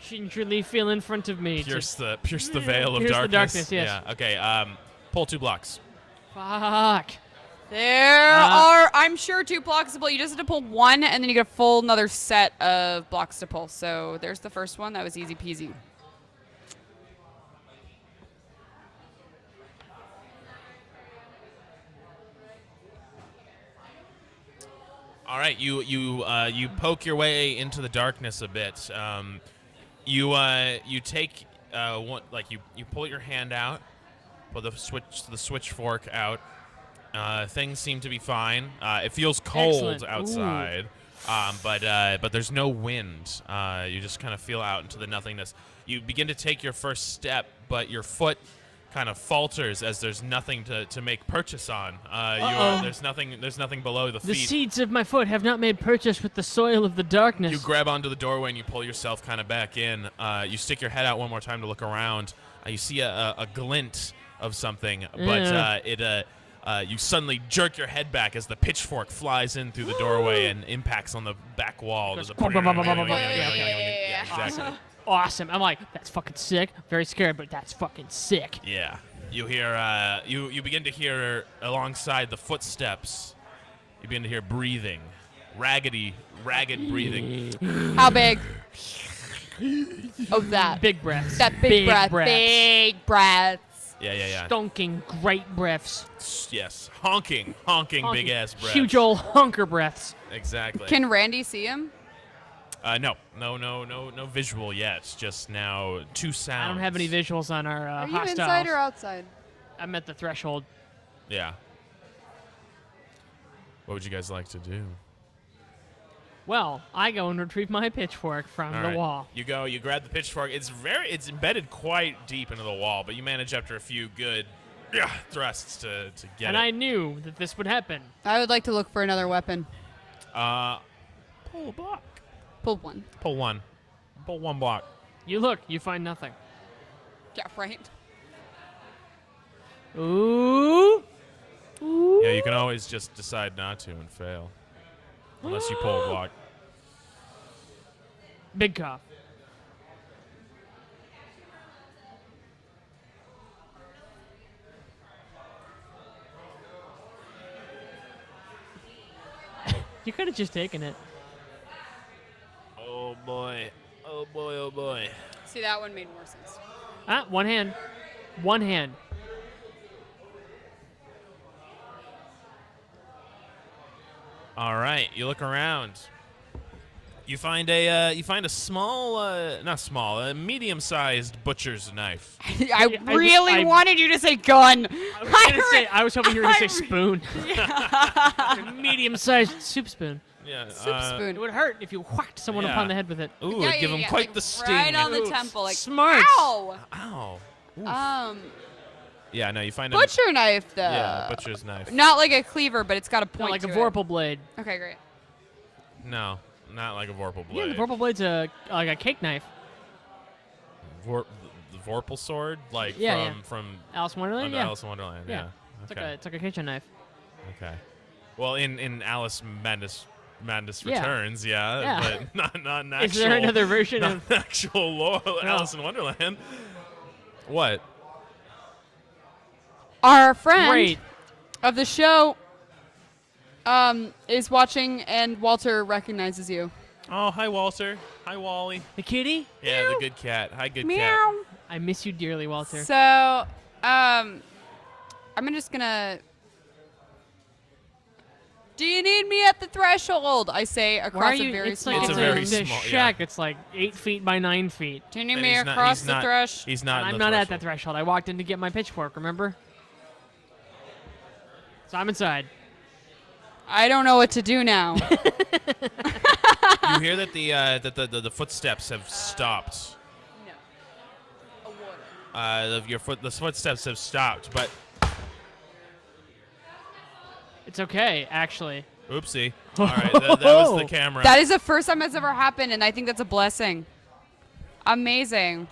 S3: gingerly feel in front of me.
S1: pierce the veil of
S3: pierce
S1: darkness.
S3: the darkness, yes.
S1: Yeah. Okay. Pull 2 blocks.
S3: Fuck.
S2: There are, I'm sure, 2 blocks to pull. You just have to pull 1, and then you get a full another set of blocks to pull. So there's the first one. That was easy peasy.
S1: All right. You poke your way into the darkness a bit. You take one, like you pull your hand out, pull the switch fork out. Things seem to be fine. It feels cold
S3: Excellent.
S1: outside, but there's no wind. You just kind of feel out into the nothingness. You begin to take your first step, but your foot kind of falters as there's nothing to make purchase on. There's nothing below the feet.
S3: The seeds of my foot have not made purchase with the soil of the darkness.
S1: You grab onto the doorway and you pull yourself kind of back in. You stick your head out one more time to look around. You see a glint of something, but you suddenly jerk your head back as the pitchfork flies in through the doorway and impacts on the back wall. There's a
S2: Yeah.
S1: exactly.
S3: Awesome. I'm like, that's fucking sick. Very scared, but that's fucking sick.
S1: Yeah. You hear you begin to hear alongside the footsteps. You begin to hear breathing, ragged breathing.
S2: How big? Oh, that.
S3: Big breaths.
S2: That big breath.
S3: breaths.
S2: Big breaths.
S1: Yeah.
S3: Stonking great breaths.
S1: Yes, honking big ass breaths.
S3: Huge old honker breaths.
S1: Exactly.
S2: Can Randy see him?
S1: No visual yet. Just now 2 sounds.
S3: I don't have any visuals on our
S2: Are you
S3: hostiles.
S2: inside or outside?
S3: I'm at the threshold.
S1: Yeah. What would you guys like to do?
S3: Well, I go and retrieve my pitchfork from
S1: All
S3: the
S1: right.
S3: wall.
S1: You go. You grab the pitchfork. It's embedded quite deep into the wall, but you manage after a few good thrusts to get
S3: And
S1: it.
S3: I knew that this would happen.
S2: I would like to look for another weapon.
S1: Pull a block.
S2: Pull 1.
S1: Pull 1. Pull 1 block.
S3: You look, you find nothing.
S2: Yeah, right.
S3: Ooh. Ooh.
S1: Yeah, you can always just decide not to and fail, unless you pull a block.
S3: Big cough. You could have just taken it.
S1: Oh boy. Oh boy. Oh boy.
S2: See, that one made more sense.
S3: Ah, one hand. One hand.
S1: All right, you look around. You find a small, not small, a medium-sized butcher's knife.
S2: I really wanted you to say gun.
S3: I was hoping you were going to say spoon. Medium-sized soup spoon.
S1: Yeah.
S2: Soup spoon.
S3: It would hurt if you whacked someone
S1: Yeah.
S3: upon the head with it.
S1: Ooh,
S2: Yeah,
S1: it'd give him
S2: yeah,
S1: quite
S2: like
S1: the sting.
S2: right on the
S3: Ooh,
S2: temple, like
S3: smart.
S2: ow.
S1: Ow. Oof. Yeah, no, you find a
S2: Butcher knife though.
S1: Yeah, butcher's knife.
S2: Not like a cleaver, but it's got a point.
S3: Not like a
S2: to
S3: Vorpal blade.
S2: It. Okay, great.
S1: No, not like a Vorpal
S3: Yeah,
S1: blade.
S3: the Vorpal blade's like a cake knife.
S1: The Vorpal sword, like
S3: Yeah,
S1: from
S3: Alice in Wonderland.
S1: under
S3: Yeah.
S1: Alice in Wonderland. Yeah.
S3: It's
S1: Okay.
S3: like a kitchen knife.
S1: Okay. Well, in Alice Madness
S3: Yeah.
S1: Returns, yeah,
S3: Yeah.
S1: but not an
S3: Is
S1: actual.
S3: there another version
S1: not
S3: of?
S1: an actual lore Alice in Wonderland? What?
S2: Our friend
S3: Great.
S2: of the show is watching, and Walter recognizes you.
S1: Oh, hi Walter. Hi Wally.
S3: The kitty?
S1: Yeah, the good cat. Hi, good cat.
S2: Meow.
S3: I miss you dearly, Walter.
S2: So, I'm just gonna. Do you need me at the threshold? I say
S3: Why are
S2: across
S3: you?
S2: a very
S3: It's
S2: small.
S3: like
S1: It's a very
S3: it's a
S1: small-
S3: shack. It's like 8 feet by 9 feet.
S2: Do you need
S1: And
S2: me
S1: he's not-
S2: across
S1: he's
S2: the
S1: not-
S2: threshold?
S1: He's not.
S3: And
S1: in
S3: I'm
S1: the
S3: not at the
S1: threshold.
S3: threshold. I walked in to get my pitchfork. Remember? So I'm inside.
S2: I don't know what to do now.
S1: You hear that the footsteps have stopped.
S2: No. A water.
S1: The footsteps have stopped, but
S3: It's okay, actually.
S1: oopsie. All right, that was the camera.
S2: That is the first time that's ever happened, and I think that's a blessing. Amazing.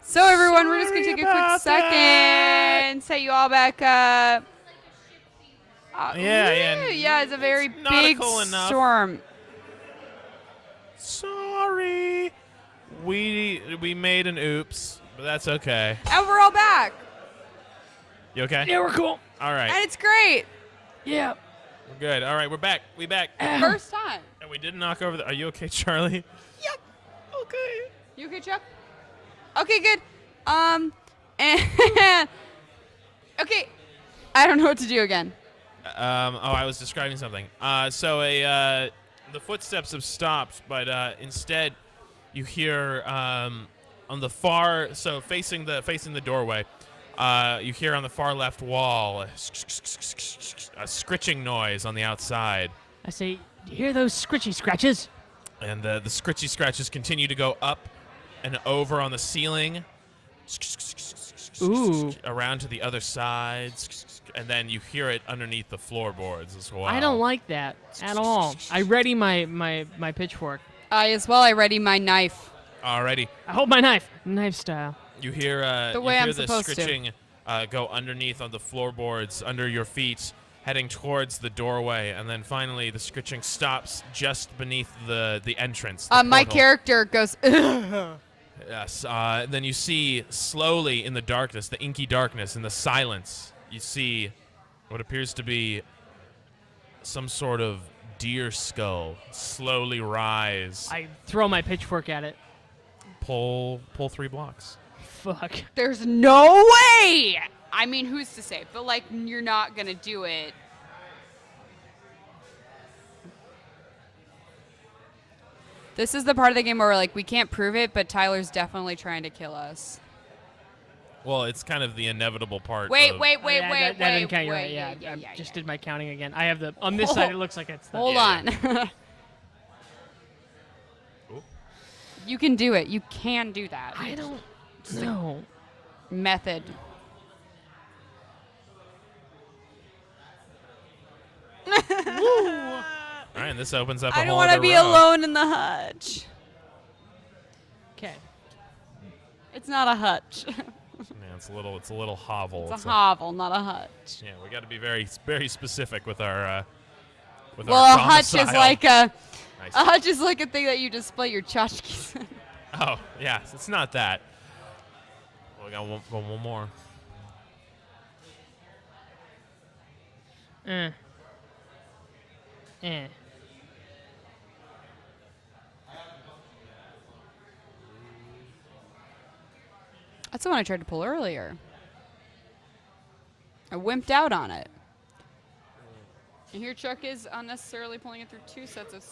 S2: So everyone, we're just gonna take a quick second, set you all back up. Yeah, it's a very big
S1: enough.
S2: storm.
S1: Sorry, we made an oops, but that's okay.
S2: And we're all back,
S1: You okay?
S3: Yeah, we're cool.
S1: All right,
S2: and it's great.
S3: Yeah.
S1: we're good. All right, we're back. We back.
S2: First time.
S1: And we didn't knock over the. Are you okay, Charlie?
S2: Yep.
S1: Okay.
S2: You okay, Chuck? Okay, good. And okay, I don't know what to do again.
S1: I was describing something. The footsteps have stopped, but instead, you hear on the far, facing the doorway, you hear on the far left wall a scritching noise on the outside.
S3: I say, do you hear those scritchy scratches?
S1: And the scritchy scratches continue to go up and over on the ceiling.
S3: Ooh.
S1: Around to the other side. And then you hear it underneath the floorboards as well.
S3: I don't like that at all. I ready my pitchfork.
S2: As well, I ready my knife.
S1: Alrighty.
S3: I hold my knife, knife style.
S1: You hear
S2: The way I'm
S1: the
S2: supposed to.
S1: scritching go underneath on the floorboards under your feet, heading towards the doorway, and then finally the scritching stops just beneath the entrance. The
S2: My
S1: portal.
S2: character goes.
S1: Yes. Then you see slowly in the darkness, the inky darkness, in the silence, you see what appears to be some sort of deer skull slowly rise.
S3: I throw my pitchfork at it.
S1: Pull 3 blocks.
S3: Fuck.
S2: There's no way. I mean, who's to say? But like, you're not gonna do it. This is the part of the game where like we can't prove it, but Tyler's definitely trying to kill us.
S1: Well, it's kind of the inevitable part.
S2: Wait.
S3: That didn't count. You're right. Yeah, I just did my counting again. I have on this side. It looks like it's the.
S2: Hold on.
S1: Ooh.
S2: You can do it. You can do that.
S3: I don't know.
S2: Method.
S1: All right, and this opens up a
S2: I don't
S1: whole
S2: want
S1: other
S2: to be
S1: row.
S2: alone in the hutch.
S3: Okay.
S2: It's not a hutch.
S1: Yeah, it's a little hovel.
S2: It's a hovel, not a hutch.
S1: Yeah, we got to be very specific with our
S2: Well,
S1: our
S2: a hutch is
S1: domicile.
S2: like
S1: Nice.
S2: a hutch is like a thing that you display your tchotchkes in.
S1: Oh, yeah, it's not that. Well, we got one more.
S2: That's the one I tried to pull earlier. I wimped out on it. And here Chuck is unnecessarily pulling it through 2 sets of...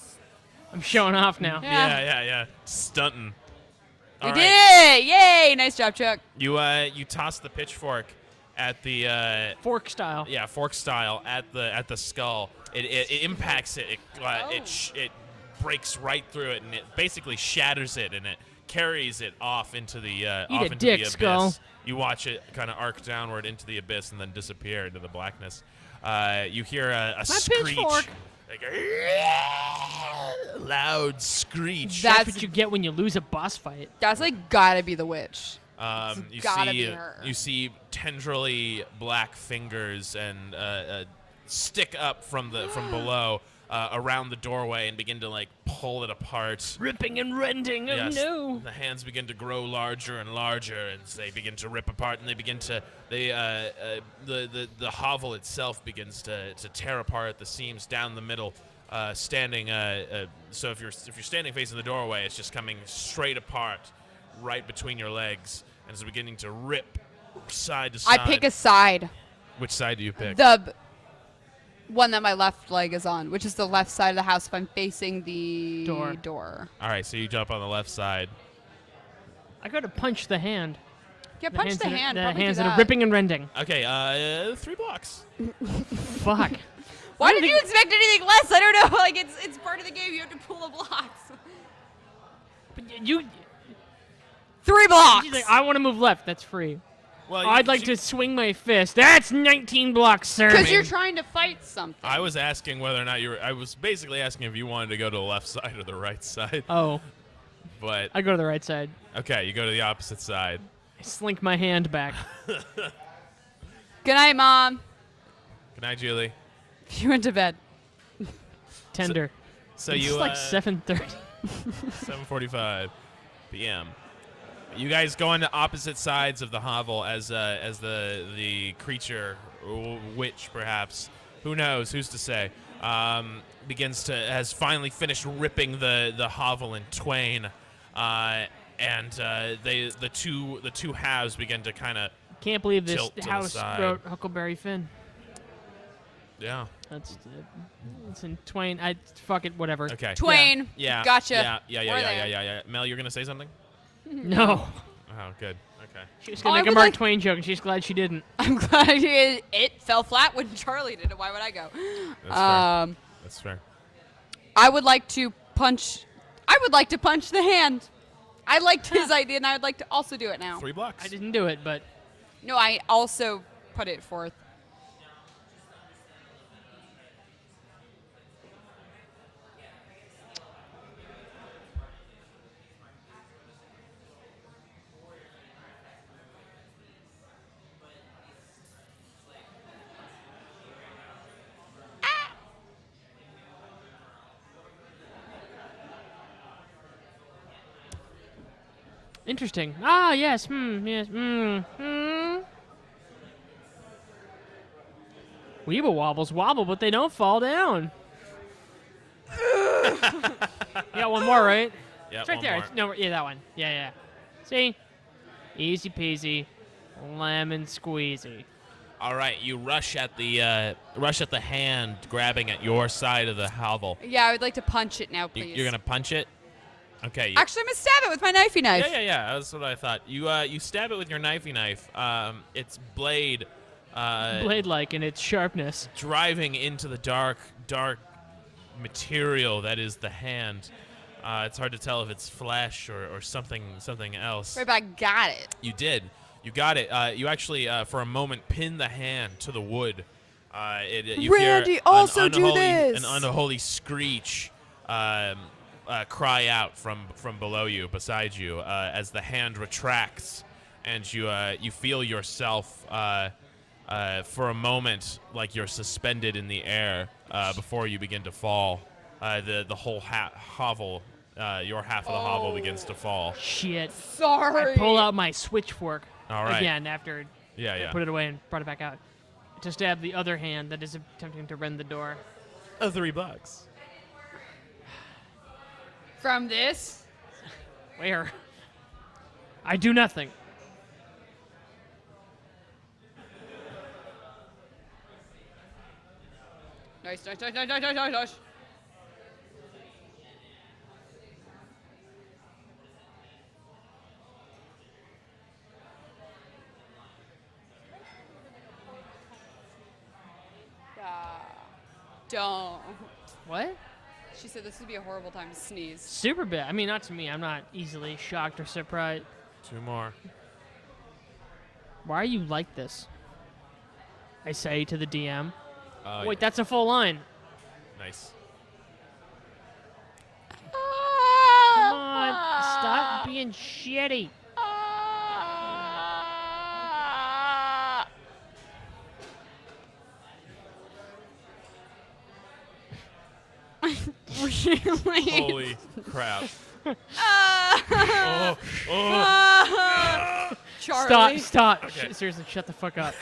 S3: I'm showing off now.
S2: Yeah.
S1: Stunting.
S2: We
S1: All
S2: did
S1: right.
S2: it! Yay! Nice job, Chuck.
S1: You toss the pitchfork at the
S3: Fork style.
S1: yeah, fork style at the skull. It impacts it. It breaks right through it, and it basically shatters it, and it carries it off into the
S3: Eat a dick,
S1: abyss.
S3: skull.
S1: You watch it kind of arc downward into the abyss and then disappear into the blackness. You hear a screech,
S3: pitchfork.
S1: like a loud screech.
S3: That's what you get when you lose a boss fight.
S2: That's like gotta be the witch.
S1: You
S2: gotta
S1: see
S2: be her.
S1: you see tendrily black fingers and stick up from below around the doorway and begin to like pull it apart.
S3: Ripping and rending.
S1: Yes,
S3: Oh no.
S1: the hands begin to grow larger and larger, and they begin to rip apart, and the hovel itself begins to tear apart at the seams down the middle. Standing, so if you're standing facing the doorway, it's just coming straight apart, right between your legs, and it's beginning to rip side to side.
S2: I pick a side.
S1: Which side do you pick?
S2: The one that my left leg is on, which is the left side of the house if I'm facing the
S3: Door.
S1: All right, so you jump on the left side.
S3: I gotta punch the hand.
S2: Yeah, punch the hand.
S3: The
S2: Probably
S3: hands
S2: do
S3: that are ripping and rending.
S1: Okay, 3 blocks.
S3: Fuck.
S2: Why did you expect anything less? I don't know. Like it's part of the game. You have to pull the blocks.
S3: But you.
S2: 3 blocks.
S3: She's like, I want to move left. That's free.
S1: Well,
S3: I'd like to swing my fist. That's 19 blocks, sir.
S2: Because you're trying to fight something.
S1: I was asking whether or not you were. I was basically asking if you wanted to go to the left side or the right side.
S3: Oh.
S1: But
S3: I go to the right side.
S1: okay, you go to the opposite side.
S3: I slink my hand back.
S2: Good night, Mom.
S1: Good night, Julie.
S2: She went to bed.
S3: Tender.
S1: So
S3: It's
S1: you
S3: like 7:30.
S1: 7:45 p.m. You guys go on the opposite sides of the hovel as the creature, witch perhaps, who knows, who's to say, has finally finished ripping the hovel in twain, and the two halves begin to kind of
S3: Can't believe this
S1: tilt to the
S3: house
S1: side.
S3: wrote Huckleberry Finn.
S1: Yeah.
S3: That's it's in twain. Fuck it, whatever.
S1: Okay.
S2: Twain.
S1: Yeah.
S2: Gotcha.
S1: Yeah. Mel, you're gonna say something?
S3: No.
S1: Oh, good. Okay.
S3: She was gonna
S2: Oh, I
S3: make a
S2: would
S3: Mark
S2: like-
S3: Twain joke, and she's glad she didn't.
S2: I'm glad it fell flat when Charlie did it. Why would I go?
S1: That's fair. That's fair.
S2: I would like to punch. I would like to punch the hand. I liked his idea, and I would like to also do it now.
S1: 3 blocks.
S3: I didn't do it, but
S2: No, I also put it forth.
S3: interesting. Ah, yes. Yes. Weeble wobbles wobble, but they don't fall down. You got one more, right?
S1: Yeah,
S3: It's right
S1: one
S3: there.
S1: more.
S3: No, yeah, that one. Yeah. See? Easy peasy, lemon squeezy.
S1: All right, you rush at the hand, grabbing at your side of the hovel.
S2: Yeah, I would like to punch it now, please.
S1: You're gonna punch it. Okay.
S2: Actually, I'm gonna stab it with my knifey knife.
S1: Yeah. That's what I thought. You stab it with your knifey knife. Its blade.
S3: Blade-like in its sharpness.
S1: Driving into the dark material that is the hand. It's hard to tell if it's flesh or something else.
S2: Right, but I got it.
S1: You did. You got it. You actually, for a moment, pin the hand to the wood. You
S2: Randy,
S1: hear
S2: also
S1: an
S2: do
S1: unholy,
S2: this.
S1: An unholy screech cry out from below you, beside you, as the hand retracts, and you feel yourself for a moment like you're suspended in the air before you begin to fall. The whole hovel, your half of the hovel begins to fall.
S3: Shit.
S2: Sorry.
S3: I pull out my switchfork
S1: All right.
S3: again after
S1: Yeah.
S3: I put it away and brought it back out to stab the other hand that is attempting to rend the door.
S1: $3.
S2: From this.
S3: Where? I do nothing.
S2: Nice. Don't.
S3: What?
S2: She said this would be a horrible time to sneeze.
S3: Super bad. I mean, not to me. I'm not easily shocked or surprised.
S1: 2 more.
S3: Why are you like this? I say to the DM.
S1: Oh,
S3: Wait, that's a full line.
S1: nice.
S3: Come on, stop being shitty.
S2: Really?
S1: Holy crap. Oh.
S2: Charlie.
S3: Stop.
S1: Okay.
S3: Seriously, shut the fuck up.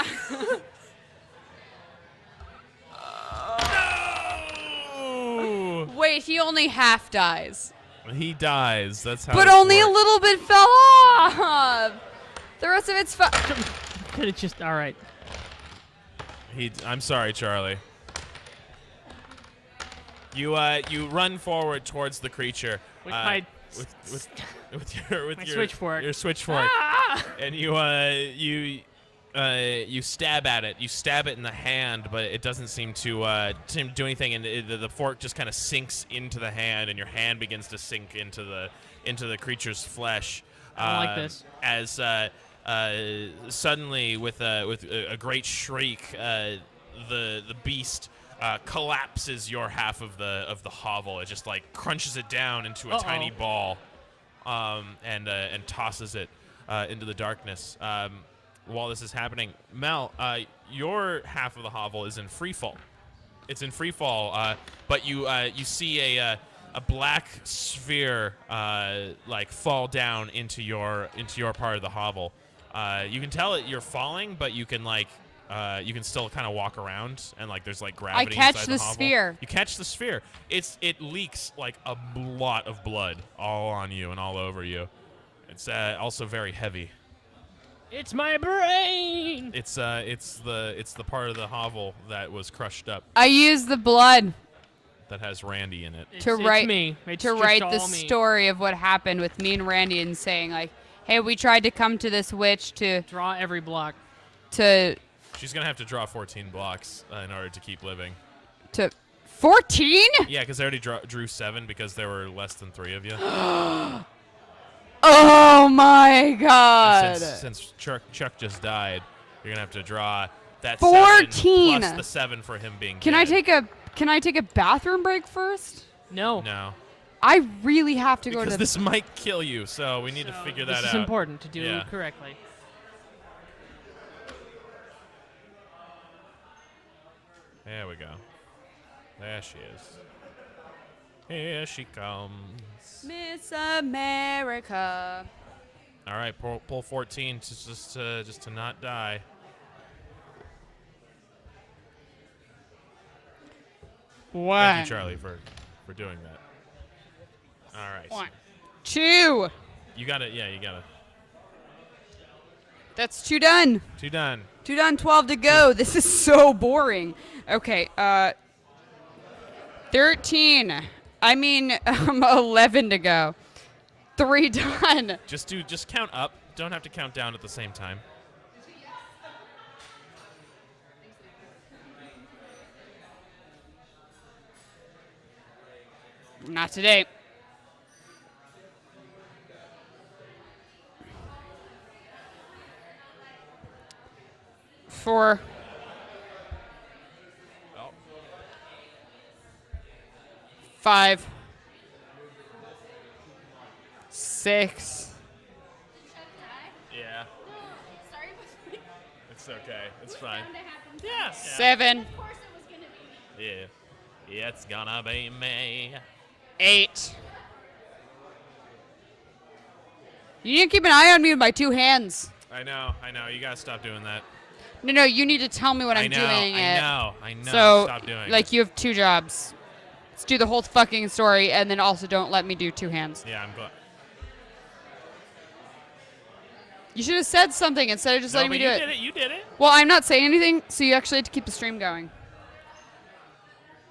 S1: No!
S2: Wait, he only half dies.
S1: He dies. That's how.
S2: But
S1: this
S2: only a
S1: works.
S2: little bit fell off. The rest of it's fine.
S3: Could have just. All right.
S1: I'm sorry, Charlie. You run forward towards the creature
S3: With my
S1: with your
S3: switchfork.
S1: Your switchfork. and you stab at it. You stab it in the hand, but it doesn't seem to do anything. And the fork just kind of sinks into the hand, and your hand begins to sink into the creature's flesh.
S3: I don't like this.
S1: As suddenly, with a great shriek, the beast collapses your half of the hovel. It just like crunches it down into a tiny ball, and tosses it into the darkness. While this is happening, Mel, your half of the hovel is in free fall. It's in free fall, but you see a black sphere like fall down into your part of the hovel. You can tell you're falling, but you can you can still kind of walk around, and like there's like gravity.
S2: I catch
S1: inside
S2: the
S1: hovel.
S2: sphere.
S1: You catch the sphere. It leaks like a lot of blood all on you and all over you. It's also very heavy.
S3: It's my brain.
S1: It's the part of the hovel that was crushed up
S2: I use the blood
S1: that has Randy in it.
S2: to
S3: It's
S2: write
S3: me. It's
S2: to
S3: just
S2: write
S3: all
S2: the
S3: me.
S2: story of what happened with me and Randy, and saying like, "Hey, we tried to come to this witch to
S3: Draw every block.
S1: She's gonna have to draw 14 blocks in order to keep living.
S2: 14?
S1: Yeah, because I already drew 7 because there were less than 3 of you.
S2: Oh my god!
S1: Since Chuck just died, you're gonna have to draw that
S2: 14
S1: 7 plus the 7 for him being
S2: Can
S1: dead.
S2: I take a bathroom break first?
S3: No.
S1: No,
S2: I really have to go
S1: because
S2: to
S1: this might kill you, so we need to figure that out.
S3: This is important to do
S1: Yeah.
S3: correctly.
S1: There we go. There she is. Here she comes.
S2: Miss America.
S1: All right, pull 14 just to not die.
S2: One.
S1: Thank you, Charlie, for doing that. All right.
S2: 1, 2.
S1: You got it. Yeah, you got it.
S2: That's 2 done.
S1: 2 done.
S2: 2 done, 12 to go. This is so boring. Okay, 13. I mean, 11 to go. 3 done.
S1: Just count up. Don't have to count down at the same time.
S2: Not today. Four.
S1: Oh.
S2: 5. 6.
S1: Yeah.
S4: Sorry, but
S1: It's okay. It's fine.
S4: bound to happen.
S1: Yeah.
S2: 7.
S4: Of course it was gonna be me.
S1: Yeah. It's gonna be me.
S2: 8. You need to keep an eye on me with my 2 hands.
S1: I know. You gotta stop doing that.
S2: No, you need to tell me when I'm doing it.
S1: I know.
S2: So,
S1: Stop doing
S2: like,
S1: it.
S2: you have 2 jobs. Let's do the whole fucking story, and then also don't let me do 2 hands.
S1: Yeah, I'm glad.
S2: You should have said something instead of just letting me do it.
S1: You did it.
S2: Well, I'm not saying anything, so you actually have to keep the stream going.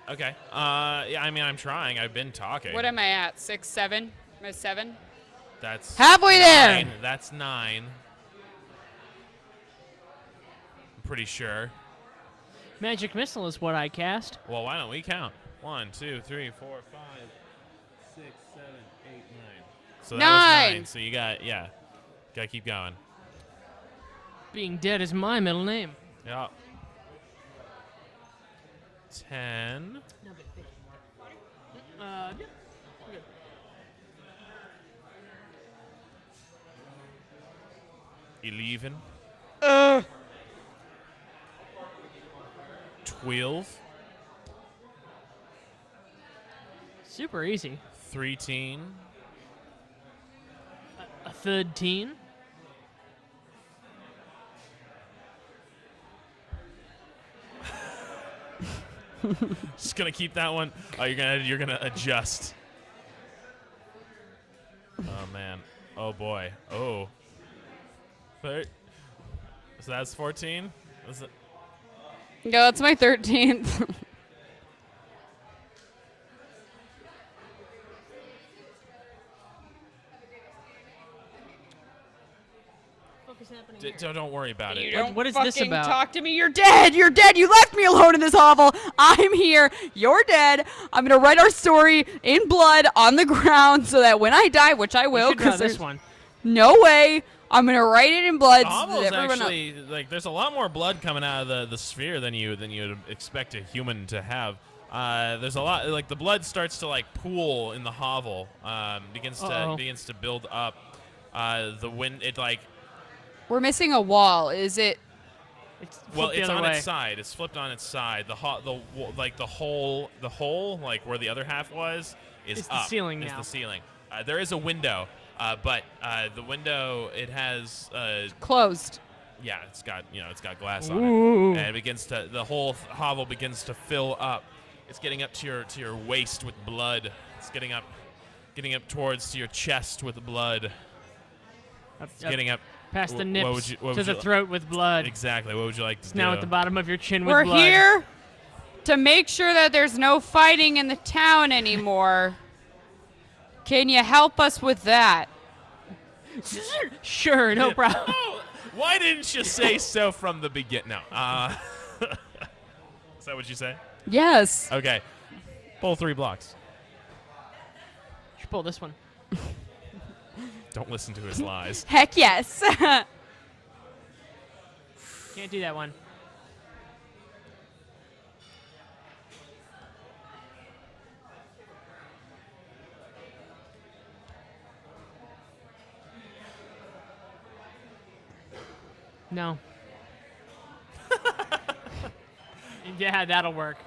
S1: Okay. Yeah, I mean, I'm trying. I've been talking.
S2: What am I at? 6, 7? Am I 7?
S1: That's
S2: Halfway there.
S1: 9. That's 9. I'm pretty sure.
S3: Magic missile is what I cast.
S1: Well, why don't we count? 1, 2, 3, 4, 5, 6, 7, 8, 9. So that was 9. So you got gotta keep going.
S3: Being dead is my middle name.
S1: Yeah. 10.
S3: Yeah.
S1: 11. 12.
S3: Super easy.
S1: 13.
S3: A third teen.
S1: Just gonna keep that one. Oh, you're gonna adjust. Oh man. Oh boy. Oh. So that's 14. Was it?
S2: No, that's my 13th.
S3: fuck is happening here?
S1: Don't worry about it.
S3: What is this
S2: fucking
S3: about?
S2: Talk to me. You're dead. You're dead. You left me alone in this hovel. I'm here. You're dead. I'm gonna write our story in blood on the ground so that when I die, which I will,
S3: because this one.
S2: No way. I'm gonna write it in blood.
S1: The
S2: So
S1: hovel's
S2: that everyone
S1: actually like there's a lot more blood coming out of the sphere than you'd expect a human to have. There's a lot like the blood starts to like pool in the hovel. Begins to build up. The wind it like.
S2: We're missing a wall. Is it?
S3: It's
S1: It's on its side. It's flipped on its side. The hole like where the other half was is
S3: It's
S1: up.
S3: the ceiling
S1: Is
S3: now.
S1: the ceiling. There is a window, but the window it has
S2: Closed.
S1: yeah, it's got glass
S3: Ooh.
S1: on it, and it begins to the whole hovel begins to fill up. It's getting up to your waist with blood. It's getting up towards your chest with blood. It's getting up
S3: past the
S1: what
S3: nips
S1: would
S3: to
S1: you-
S3: the throat with blood.
S1: Exactly. What would you like to
S3: It's
S1: do?
S3: now at the bottom of your chin
S2: We're
S3: with blood.
S2: here to make sure that there's no fighting in the town anymore. Can you help us with that?
S3: Sure, no problem.
S1: Oh, why didn't you say so from the beginning? No. Is that what you say?
S2: Yes.
S1: Okay. Pull 3 blocks.
S3: You should pull this one.
S1: Don't listen to his lies.
S2: Heck yes.
S3: Can't do that one. No. Yeah, that'll work.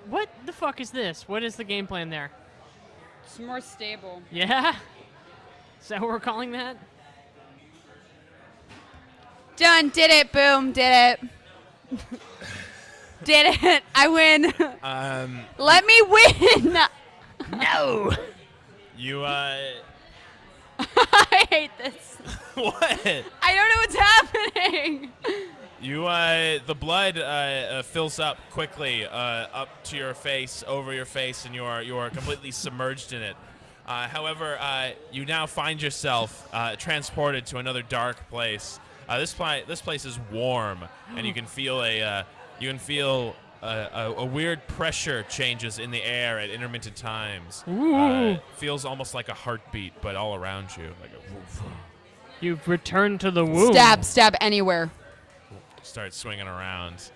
S3: What the fuck is this? What is the game plan there?
S2: It's more stable.
S3: Yeah? Is that what we're calling that?
S2: Done. Did it. Boom. Did it. Did it. I win. Let me win.
S3: No.
S1: You
S2: I hate this.
S1: what?
S2: I don't know what's happening.
S1: You the blood fills up quickly up to your face, over your face, and you are completely submerged in it. However, you now find yourself transported to another dark place. This place is warm, and you can feel a weird pressure changes in the air at intermittent times. Feels almost like a heartbeat, but all around you, like a woof.
S3: You've returned to the womb.
S2: Stab anywhere.
S1: Starts swinging around.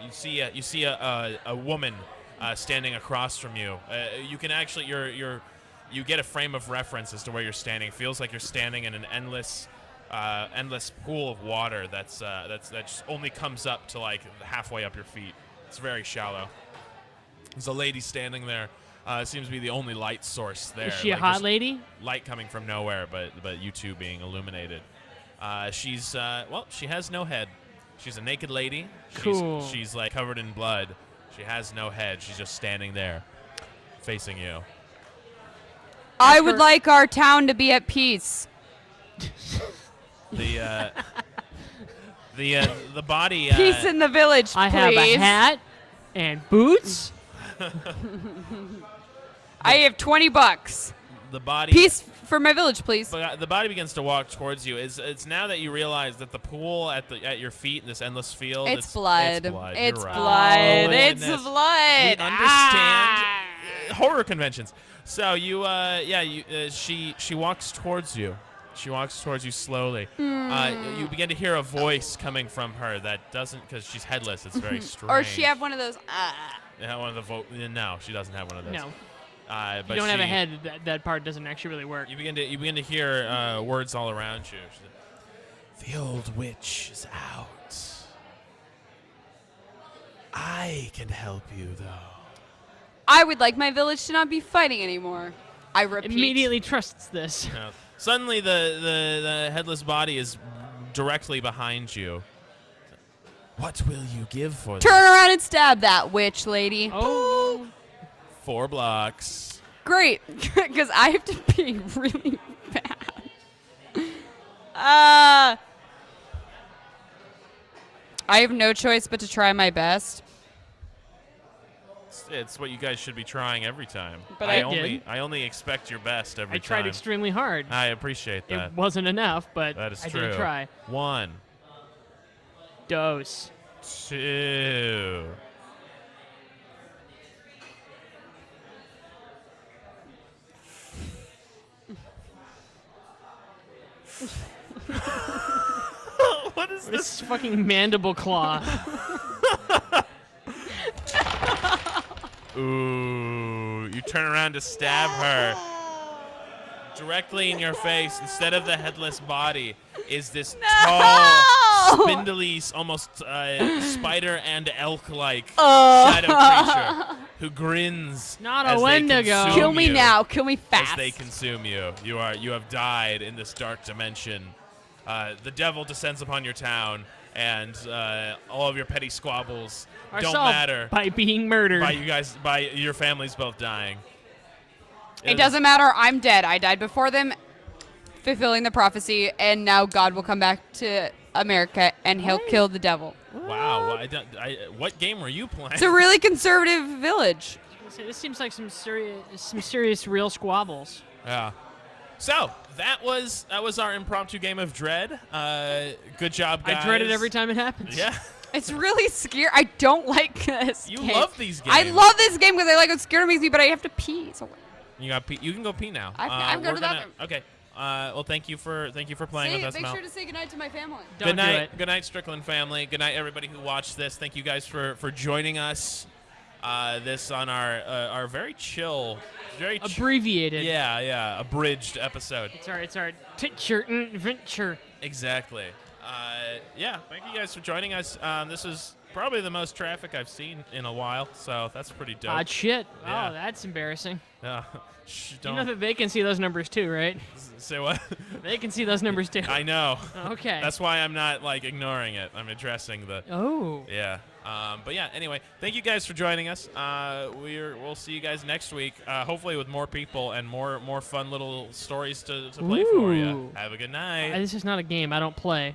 S1: You see a woman standing across from you. You can actually you get a frame of reference as to where you're standing. Feels like you're standing in an endless pool of water that just only comes up to like halfway up your feet. It's very shallow. There's a lady standing there. Seems to be the only light source there.
S3: Is she a
S1: like,
S3: hot
S1: just
S3: lady?
S1: Light coming from nowhere, but you two being illuminated. She has no head. She's a naked lady.
S3: Cool.
S1: She's like covered in blood. She has no head. She's just standing there, facing you.
S2: I would like our town to be at peace.
S1: The body.
S2: Peace in the village, please.
S3: I have a hat and boots.
S2: I have $20.
S1: The body.
S2: Peace for my village, please.
S1: But the body begins to walk towards you. It's now that you realize that the pool at your feet in this endless field.
S2: It's blood.
S1: It's blood.
S2: It's
S1: You're right.
S2: blood.
S1: Oh,
S2: It's
S1: goodness.
S2: blood.
S1: We understand
S2: Ah.
S1: horror conventions. So she walks towards you. She walks towards you slowly. You begin to hear a voice coming from her that doesn't, because she's headless. It's very strange.
S2: Or she have one of those.
S1: One of the no, she doesn't have one of those.
S3: No.
S1: But
S3: If you don't have a head, that part doesn't actually really work.
S1: You begin to hear words all around you. She's like, the old witch is out. I can help you though.
S2: I would like my village to not be fighting anymore. I repeat.
S3: Immediately trusts this.
S1: Now, suddenly, the headless body is directly behind you. What will you give for
S2: Turn
S1: this?
S2: around and stab that witch lady.
S3: Oh.
S1: 4 blocks.
S2: Great, because I have to pee really bad. I have no choice but to try my best.
S1: It's what you guys should be trying every time.
S2: But
S3: I
S1: I only expect your best every
S3: I tried
S1: time.
S3: extremely hard.
S1: I appreciate that.
S3: It wasn't enough, but
S1: That is
S3: I
S1: true.
S3: did try.
S1: 1,
S3: Dose.
S1: 2. What is
S3: This fucking mandible claw.
S1: Ooh, you turn around to stab her. Directly in your face, instead of the headless body, is this tall, spindly, almost spider and elk-like shadow creature who grins
S3: Not
S1: as
S3: a
S1: they
S3: Wendigo.
S1: consume
S2: Kill me
S1: you,
S2: now. Kill me
S1: as
S2: fast.
S1: they consume you. You have died in this dark dimension. The devil descends upon your town, and all of your petty squabbles
S3: Are
S1: don't
S3: solved
S1: matter
S3: by being murdered.
S1: by your families both dying.
S2: It doesn't matter. I'm dead. I died before them, fulfilling the prophecy, and now God will come back to America and he'll kill the devil.
S1: Wow. Well, what game were you playing?
S2: It's a really conservative village.
S3: This seems like some serious real squabbles.
S1: Yeah. So that was our impromptu game of Dread. Good job, guys.
S3: I dread it every time it happens.
S1: Yeah.
S2: It's really scary. I don't like this
S1: You
S2: game.
S1: love these games.
S2: I love this game because I like how scared it makes me, but I have to pee. So
S1: You got pee. You can go pee now.
S2: I'm going to the bathroom.
S1: Okay. Well, thank you for playing with us,
S2: make
S1: Mel.
S2: sure to say goodnight to my family.
S3: Don't
S1: Good night.
S3: do it.
S1: Good night, Strickland family. Good night, everybody who watched this. Thank you guys for joining us. This on our very chill,
S3: Abbreviated.
S1: yeah, abridged episode.
S3: It's our titular adventure.
S1: Exactly. Yeah, thank you guys for joining us. This is probably the most traffic I've seen in a while, so that's pretty dope.
S3: Odd shit.
S1: Yeah.
S3: Oh, that's embarrassing.
S1: Shh,
S3: You
S1: don't
S3: know that they can see those numbers too, right?
S1: say what.
S3: They can see those numbers too.
S1: I know.
S3: Okay.
S1: That's why I'm not ignoring it. I'm addressing the.
S3: Oh.
S1: Yeah. But yeah. Anyway, thank you guys for joining us. We'll see you guys next week. Hopefully with more people and more fun little stories to play for you.
S3: Ooh.
S1: Have a good night.
S3: This is not a game. I don't play.